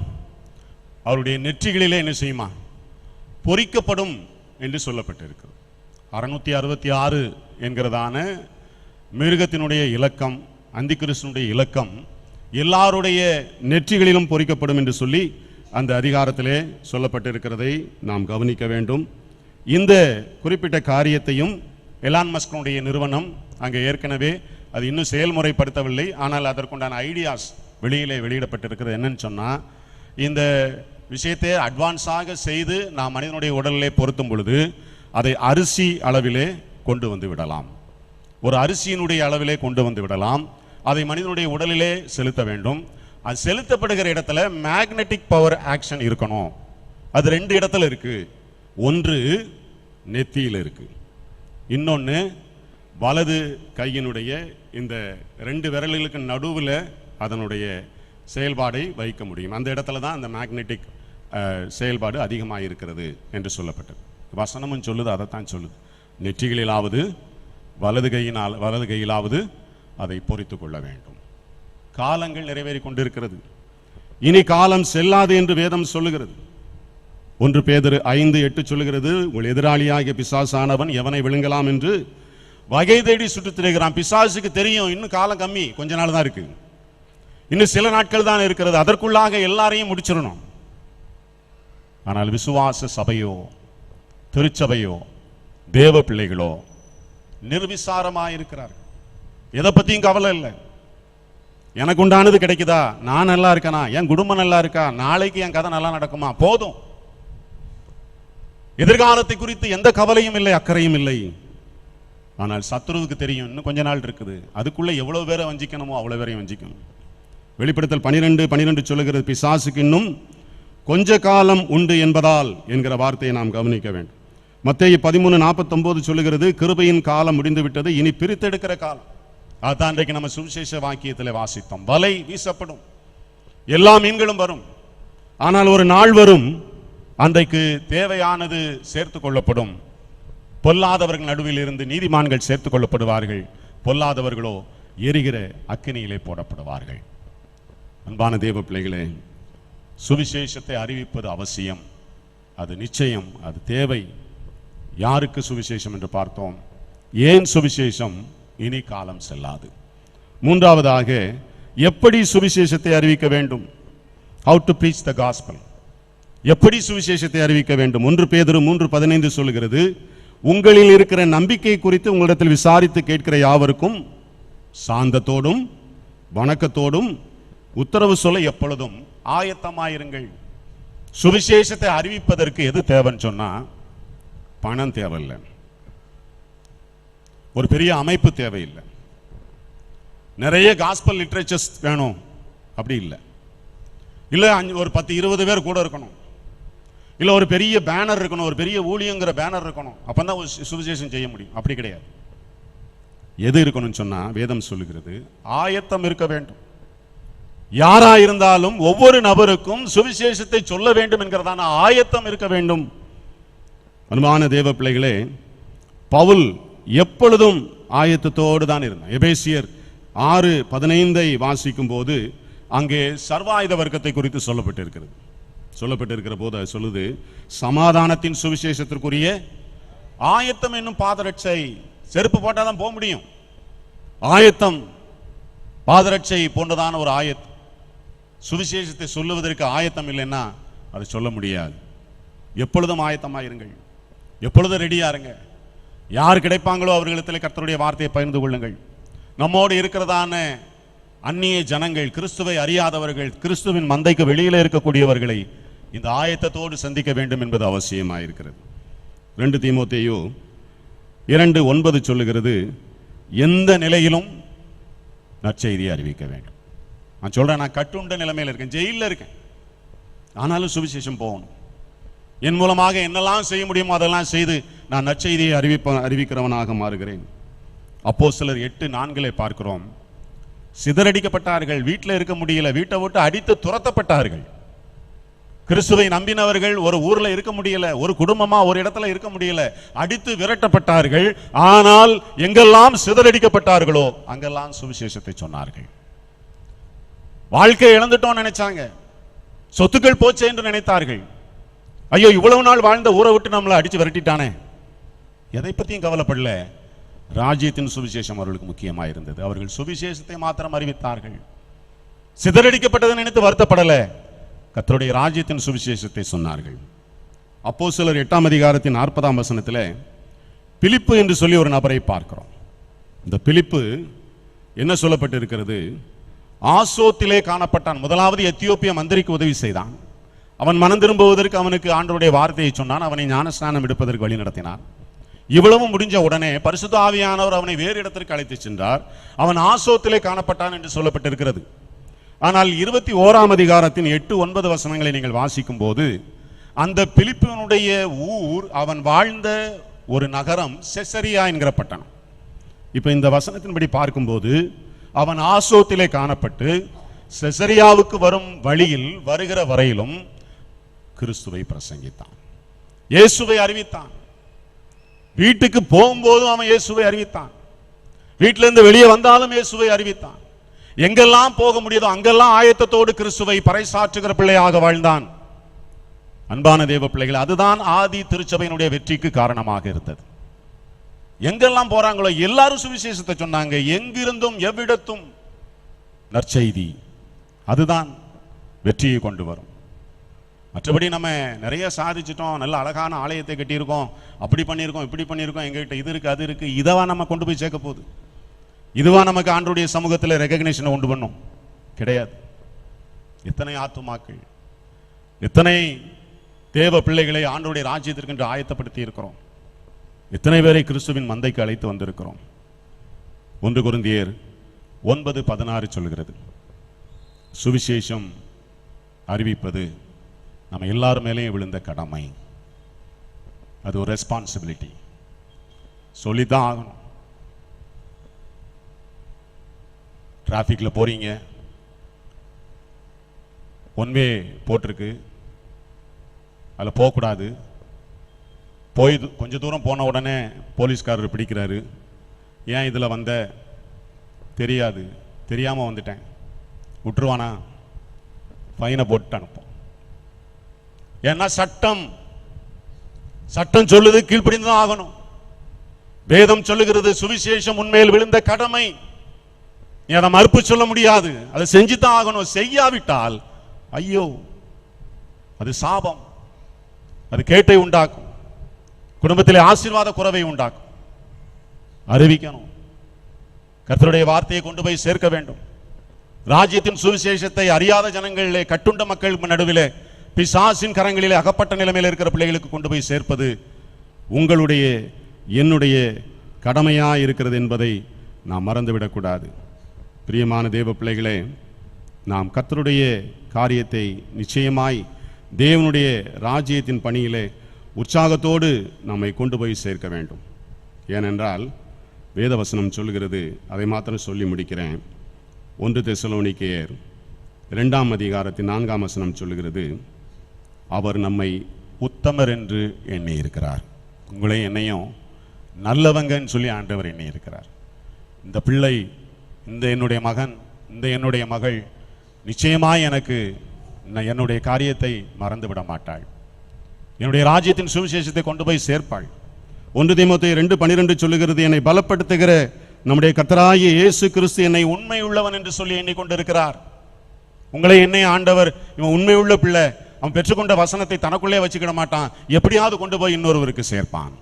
A: அவருடைய நெற்றிகளிலே என்ன செய்யுமா? பொறிக்கப்படும் என்று சொல்லப்பட்டிருக்கிறது. 666 என்கிறதான மிருகத்தினுடைய இலக்கம், அந்தி கிறிஸ்துனுடைய இலக்கம் எல்லாருடைய நெற்றிகளிலும் பொறிக்கப்படும் என்று சொல்லி அந்த அதிகாரத்திலே சொல்லப்பட்டிருக்கிறதை நாம் கவனிக்க வேண்டும். இந்த குறிப்பிட்ட காரியத்தையும் எலான் மஸ்கினுடைய நிறுவனம் அங்கே ஏற்கனவே அது இன்னும் செயல்முறைப்படுத்தவில்லை. ஆனால் அதற்குண்டான ஐடியாஸ் வெளியிலே வெளியிடப்பட்டிருக்கிறது. என்னன்னு சொன்னால், இந்த விஷயத்தை அட்வான்ஸாக செய்து நாம் மனிதனுடைய உடலிலே பொருத்தும் பொழுது அதை அரிசி அளவிலே கொண்டு வந்து விடலாம். ஒரு அரிசியினுடைய அளவிலே கொண்டு வந்து விடலாம். அதை மனிதனுடைய உடலிலே செலுத்த வேண்டும். அது செலுத்தப்படுகிற இடத்துல மேக்னெட்டிக் பவர் ஆக்ஷன் இருக்கணும். அது 2 இடத்துல இருக்கு. ஒன்று நெத்தியில் இருக்கு, இன்னொன்று வலது கையினுடைய இந்த 2 விரல்களுக்கு நடுவில் அதனுடைய செயல்பாடை வைக்க முடியும். அந்த இடத்துல தான் அந்த மேக்னெட்டிக் செயல்பாடு அதிகமாக இருக்கிறது என்று சொல்லப்பட்டது. வசனமும் சொல்லுது, அதைத்தான் சொல்லுது. நெற்றிகளிலாவது வலது கையிலாவது அதை பொறித்து கொள்ள வேண்டும். காலங்கள் நிறைவேறி கொண்டிருக்கிறது. இனி காலம் செல்லாது என்று வேதம் சொல்லுகிறது. 1 பேதுரு 5:8 சொல்லுகிறது, உங்கள் எதிராளியாகிய பிசாசானவன் எவனை விழுங்கலாம் என்று வகை தேடி சுற்றித் திரிகிறான். பிசாசுக்கு தெரியும் இன்னும் காலம் கம்மி, கொஞ்ச நாள் தான் இருக்கு, இன்னும் சில நாட்கள் தான் இருக்கிறது, அதற்குள்ளாக எல்லாரையும் முடிச்சிடணும். ஆனால் விசுவாச சபையோ திருச்சபையோ தேவ பிள்ளைகளோ நிர்விசாரமாயிருக்கிறார்கள். எதை பத்தியும் கவலை இல்லை. எனக்கு உண்டானது கிடைக்குதா, நான் நல்லா இருக்கனா, என் குடும்பம் நல்லா இருக்கா, நாளைக்கு என் கதை நல்லா நடக்குமா, போதும். எதிர்காலத்தை குறித்து எந்த கவலையும் இல்லை, அக்கறையும் இல்லை. ஆனால் சத்துருவுக்கு தெரியும் இன்னும் கொஞ்ச நாள் இருக்குது, அதுக்குள்ள எவ்வளவு பேரை வஞ்சிக்கணுமோ அவ்வளவு பேரையும் வஞ்சிக்கணும். வெளிப்படுத்தல் 12:12 சொல்லுகிறது, பிசாசுக்கு இன்னும் கொஞ்ச காலம் உண்டு என்பதால் என்கிற வார்த்தையை நாம் கவனிக்க வேண்டும். மத்தேயு 13:49 சொல்லுகிறது, கிருபையின் காலம் முடிந்து விட்டது, இனி பிரித்தெடுக்கிற காலம். அதான் இன்றைக்கு நம்ம சுவிசேஷ வாக்கியத்தில் வாசித்தோம். வலை வீசப்படும், எல்லா மீன்களும் வரும். ஆனால் ஒரு நாள் வரும், அன்றைக்கு தேவையானது சேர்த்து கொள்ளப்படும். பொல்லாதவர்கள் நடுவில் இருந்து நீதிமான்கள் சேர்த்து கொள்ளப்படுவார்கள், பொல்லாதவர்களோ எரிகிற அக்கினியிலே போடப்படுவார்கள். அன்பான தேவ பிள்ளைகளே, சுவிசேஷத்தை அறிவிப்பது அவசியம், அது நிச்சயம், அது தேவை. யாருக்கு சுவிசேஷம் என்று பார்த்தோம். ஏன் சுவிசேஷம்? இனி காலம் செல்லாது. மூன்றாவதாக, எப்படி சுவிசேஷத்தை அறிவிக்க வேண்டும்? How to preach the gospel. எப்படி சுவிசேஷத்தை அறிவிக்க வேண்டும்? 1 பேதுரு 3:15 சொல்லுகிறது, உங்களில் இருக்கிற நம்பிக்கை குறித்து உங்களிடத்தில் விசாரித்து கேட்கிற யாவருக்கும் சாந்தத்தோடும் வணக்கத்தோடும் உத்தரவு சொல்ல எப்பொழுதும் ஆயத்தமாயிருங்கள். சுவிசேஷத்தை அறிவிப்பதற்கு எது தேவைன்னு சொன்னா, பணம் தேவையில்லை, ஒரு பெரிய அமைப்பு தேவையில்லை, நிறைய காஸ்பல் லிட்ரேச்சர்ஸ் வேணும் அப்படி இல்லை, இல்லை ஒரு 10-20 பேர் கூட இருக்கணும், இல்லை ஒரு பெரிய பேனர் இருக்கணும், ஒரு பெரிய ஊழியங்கிற பேனர் இருக்கணும், அப்பதான் சுவிசேஷம் செய்ய முடியும். அப்படி கிடையாது. எது இருக்கணும்னு சொன்னா, வேதம் சொல்லுகிறது, ஆயத்தம் இருக்க வேண்டும். யாரா இருந்தாலும் ஒவ்வொரு நபருக்கும் சுவிசேஷத்தை சொல்ல வேண்டும் என்கிறதான ஆயத்தம் இருக்க வேண்டும். அன்பான தேவ பிள்ளைகளே, பவுல் எப்பொழுதும் ஆயத்தத்தோடு தான் இருந்தார். எபேசியர் 6:15 வாசிக்கும் போது அங்கே சர்வாயுத வர்க்கத்தை குறித்து சொல்லப்பட்டிருக்கிற போது அது சொல்லுது, சமாதானத்தின் சுவிசேஷத்திற்குரிய ஆயத்தம் என்னும் பாதரட்சை. செருப்பு போட்டாதான் போக முடியும். ஆயத்தம், பாதரட்சை போன்றதான ஒரு ஆயத்தம். சுவிசேஷத்தை சொல்லுவதற்கு ஆயத்தம் இல்லைன்னா அதை சொல்ல முடியாது. எப்பொழுதும் ஆயத்தமாயிருங்கள், எப்பொழுதும் ரெடியா இருங்க. யார் கிடைப்பாங்களோ அவர்களிடத்தில் கர்த்தருடைய வார்த்தையை பகிர்ந்து கொள்ளுங்கள். நம்மோடு இருக்கிறதான அந்நிய ஜனங்கள், கிறிஸ்துவை அறியாதவர்கள், கிறிஸ்துவின் மந்தைக்கு வெளியிலே இருக்கக்கூடியவர்களை இந்த ஆயத்தத்தோடு சந்திக்க வேண்டும் என்பது அவசியமாயிருக்கிறது. 2 தீமோத்தேயு 2:9 சொல்லுகிறது, எந்த நிலையிலும் நற்செய்தியை அறிவிக்க வேண்டும். நான் சொல்றேன், நான் கட்டுண்ட நிலைமையில் இருக்கேன், ஜெயிலில் இருக்கேன், ஆனாலும் சுவிசேஷம் போகணும். என் மூலமாக என்னெல்லாம் செய்ய முடியுமோ அதெல்லாம் செய்து நான் நற்செய்தியை அறிவிக்கிறவனாக மாறுகிறேன். அப்போஸ்தலர் 8:4 பார்க்கிறோம், சிதறடிக்கப்பட்டார்கள், வீட்டில் இருக்க முடியல, வீட்டை விட்டு அடித்து துரத்தப்பட்டார்கள். கிறிஸ்துவை நம்பினவர்கள் ஒரு ஊர்ல இருக்க முடியல, ஒரு குடும்பமா ஒரு இடத்துல இருக்க முடியல, அடித்து விரட்டப்பட்டார்கள். ஆனால் எங்கெல்லாம் சிதறடிக்கப்பட்டார்களோ அங்கெல்லாம் சுவிசேஷத்தை சொன்னார்கள். வாழ்க்கை இழந்துட்டோம் நினைச்சாங்க, சொத்துக்கள் போச்சே என்று நினைத்தார்கள். ஐயோ, இவ்வளவு நாள் வாழ்ந்த ஊரை விட்டு நம்மளை அடிச்சு விரட்டிட்டானே, எதை பத்தியும் கவலைப்படல. ராஜ்யத்தின் சுவிசேஷம் அவர்களுக்கு முக்கியமாக இருந்தது. அவர்கள் சுவிசேஷத்தை மாத்திரம் அறிவித்தார்கள். சிதறடிக்கப்பட்டதை நினைத்து வருத்தப்படல, கர்த்தருடைய ராஜ்யத்தின் சுவிசேஷத்தை சொன்னார்கள். அப்போஸ்தலர் 8ஆம் அதிகாரத்தின் 40ஆம் வசனத்தில் பிலிப்பு என்று சொல்லி ஒரு நபரை பார்க்கிறோம். இந்த பிலிப்பு என்ன சொல்லப்பட்டிருக்கிறது? ஆசோத்திலே காணப்பட்டான். முதலாவது எத்தியோப்பிய மந்திரிக்கு உதவி செய்தான். அவன் மனம் திரும்புவதற்கு அவனுக்கு ஆண்டவருடைய வார்த்தையை சொன்னான். அவனை ஞானஸ்நானம் எடுப்பதற்கு வழி நடத்தினான். இவ்வளவு முடிஞ்ச உடனே பரிசுத்த ஆவியானவர் அவனை வேறு இடத்திற்கு அழைத்து சென்றார். அவன் ஆசோத்திலே காணப்பட்டான் என்று சொல்லப்பட்டிருக்கிறது. ஆனால் 21ஆம் அதிகாரத்தின் 8-9 வசனங்களை நீங்கள் வாசிக்கும் போது அந்த பிலிப்பினுடைய ஊர், அவன் வாழ்ந்த ஒரு நகரம் செசரியா என்கிற பட்டணம். இப்ப இந்த வசனத்தின்படி பார்க்கும்போது அவன் ஆசோத்திலே காணப்பட்டு செசரியாவுக்கு வரும் வழியில் வருகிற வரையிலும் கிறிஸ்துவை பிரசங்கித்தான், இயேசுவை அறிவித்தான். வீட்டுக்கு போகும்போதும் அவன் இயேசுவை அறிவித்தான். வீட்டிலிருந்து வெளியே வந்தாலும் இயேசுவை அறிவித்தான். எங்கெல்லாம் போக முடியுதோ அங்கெல்லாம் ஆயத்தத்தோடு கிறிஸ்துவை பறைசாற்றுகிற பிள்ளையாக வாழ்ந்தான். அன்பான தேவ பிள்ளைகள், அதுதான் ஆதி திருச்சபையினுடைய வெற்றிக்கு காரணமாக இருந்தது. எங்கெல்லாம் போறாங்களோ எல்லாரும் சுவிசேஷத்தை சொன்னாங்க. எங்கிருந்தும் எவ்விடத்தும் நற்செய்தி, அதுதான் வெற்றியை கொண்டு வரும். மற்றபடி நம்ம நிறைய சாதிச்சிட்டோம், நல்ல அழகான ஆலயத்தை கட்டியிருக்கோம், அப்படி பண்ணியிருக்கோம், இப்படி பண்ணியிருக்கோம், எங்ககிட்ட இது இருக்கு அது இருக்கு, இதவா நம்ம கொண்டு போய் சேர்க்க போகுது? இதுவா நமக்கு ஆண்டவருடைய சமூகத்தில் ரெகக்னிஷனை உண்டு பண்ணும்? கிடையாது. எத்தனை ஆத்துமாக்கள், எத்தனை தேவ பிள்ளைகளை ஆண்டவருடைய ராஜ்யத்திற்கு என்று ஆயத்தப்படுத்தி இருக்கிறோம். எத்தனை பேரை கிறிஸ்துவின் மந்தைக்கு அழைத்து வந்திருக்கிறோம். 1 கொரிந்தியர் 9:16 சொல்கிறது, சுவிசேஷம் அறிவிப்பது நம்ம எல்லார் மேலேயும் விழுந்த கடமை. அது ஒரு ரெஸ்பான்சிபிலிட்டி, சொல்லித்தான் ஆகணும். டிராஃபிக்ல போறீங்க, ஒன்வே போட்டிருக்கு, அதில் போகக்கூடாது. போய் கொஞ்ச தூரம் போன உடனே போலீஸ்காரர் பிடிக்கிறாரு. ஏன் இதில் வந்த? தெரியாது, தெரியாமல் வந்துட்டேன். விட்டுருவானா? ஃபைனை போட்டு அனுப்போம். ஏன்னா சட்டம் சொல்லுது, கீழ்ப்படிந்துதான் ஆகணும். வேதம் சொல்லுகிறது சுவிசேஷம் உண்மையில் விழுந்த கடமை. நீ அதை மறுப்பு சொல்ல முடியாது, அதை செஞ்சுதான் ஆகணும். செய்யாவிட்டால் ஐயோ, அது சாபம், அது கேட்டை உண்டாக்கும், குடும்பத்திலே ஆசீர்வாத குறைவை உண்டாக்கும். அறிவிக்கணும், கர்த்தருடைய வார்த்தையை கொண்டு போய் சேர்க்க வேண்டும். ராஜ்யத்தின் சுவிசேஷத்தை அறியாத ஜனங்களிலே, கட்டுண்ட மக்கள் நடுவிலே, பிசாசின் கரங்களிலே அகப்பட்ட நிலைமையில் இருக்கிற பிள்ளைகளுக்கு கொண்டு போய் சேர்ப்பது உங்களுடைய என்னுடைய கடமையா இருக்கிறது என்பதை நாம் மறந்துவிடக்கூடாது. பிரியமான தேவ பிள்ளைகளே, நாம் கர்த்தருடைய காரியத்தை நிச்சயமாய் தேவனுடைய ராஜ்யத்தின் பணியிலே உற்சாகத்தோடு நம்மை கொண்டு போய் சேர்க்க வேண்டும். ஏனென்றால் வேதவசனம் சொல்கிறது, அதை மாத்திரம் சொல்லி முடிக்கிறேன். 1 தெசலோனிக்கேயர் 2ஆம் அதிகாரத்தின் 4ஆம் வசனம் சொல்லுகிறது, அவர் நம்மை உத்தமர் என்று எண்ணி இருக்கிறார். உங்களை என்னையும் நல்லவங்கன்னு சொல்லி ஆண்டவர் எண்ணி இருக்கிறார். இந்த பிள்ளை, இந்த என்னுடைய மகன், இந்த என்னுடைய மகள் நிச்சயமாய் எனக்கு என்னுடைய காரியத்தை மறந்து விட மாட்டாள். என்னுடைய ராஜ்யத்தின் சுவிசேஷத்தை கொண்டு போய் சேர்ப்பாள். 1 தீமோத்தேயு 2:12 சொல்லுகிறது, என்னை பலப்படுத்துகிற நம்முடைய கர்த்தராகிய இயேசு கிறிஸ்து என்னை உண்மை உள்ளவன் என்று சொல்லி எண்ணிக்கொண்டிருக்கிறார். உங்களை என்னை ஆண்டவர், இவன் உண்மை உள்ள பிள்ளை, அவன் பெற்றுக்கொண்ட வசனத்தை தனக்குள்ளே வச்சுக்கிட மாட்டான், எப்படியாவது கொண்டு போய் இன்னொருவருக்கு சேர்ப்பான்.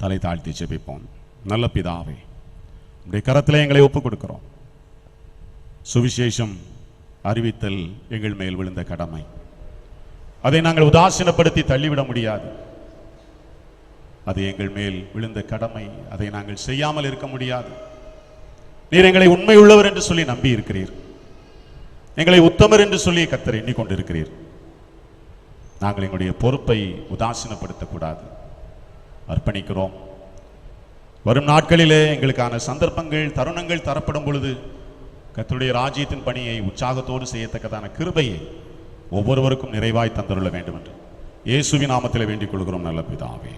A: தலை தாழ்த்தி ஜெபிப்போம். நல்ல பிதாவே, உடைய கரத்திலே எங்களை ஒப்புக் கொடுக்கிறோம். சுவிசேஷம் அறிவித்தல் எங்கள் மேல் விழுந்த கடமை. அதை நாங்கள் உதாசீனப்படுத்தி தள்ளிவிட முடியாது. அது எங்கள் மேல் விழுந்த கடமை. அதை நாங்கள் செய்யாமல் இருக்க முடியாது. நீர் எங்களை உண்மை உள்ளவர் என்று சொல்லி நம்பி இருக்கிறீர். எங்களை உத்தமர் என்று சொல்லி கர்த்தர் எண்ணிக்கொண்டிருக்கிறீர். நாங்கள் எங்களுடைய பொறுப்பை உதாசீனப்படுத்தக்கூடாது. அர்ப்பணிக்கிறோம். வரும் நாட்களிலே எங்களுக்கான சந்தர்ப்பங்கள், தருணங்கள் தரப்படும் பொழுது கர்த்தருடைய ராஜ்யத்தின் பணியை உற்சாகத்தோடு செய்யத்தக்கதான கிருபையை ஒவ்வொருவருக்கும் நிறைவாய் தந்தருள வேண்டும் என்று இயேசுவின் நாமத்திலே வேண்டிக் கொள்கிறோம் நல்ல பிதாவே.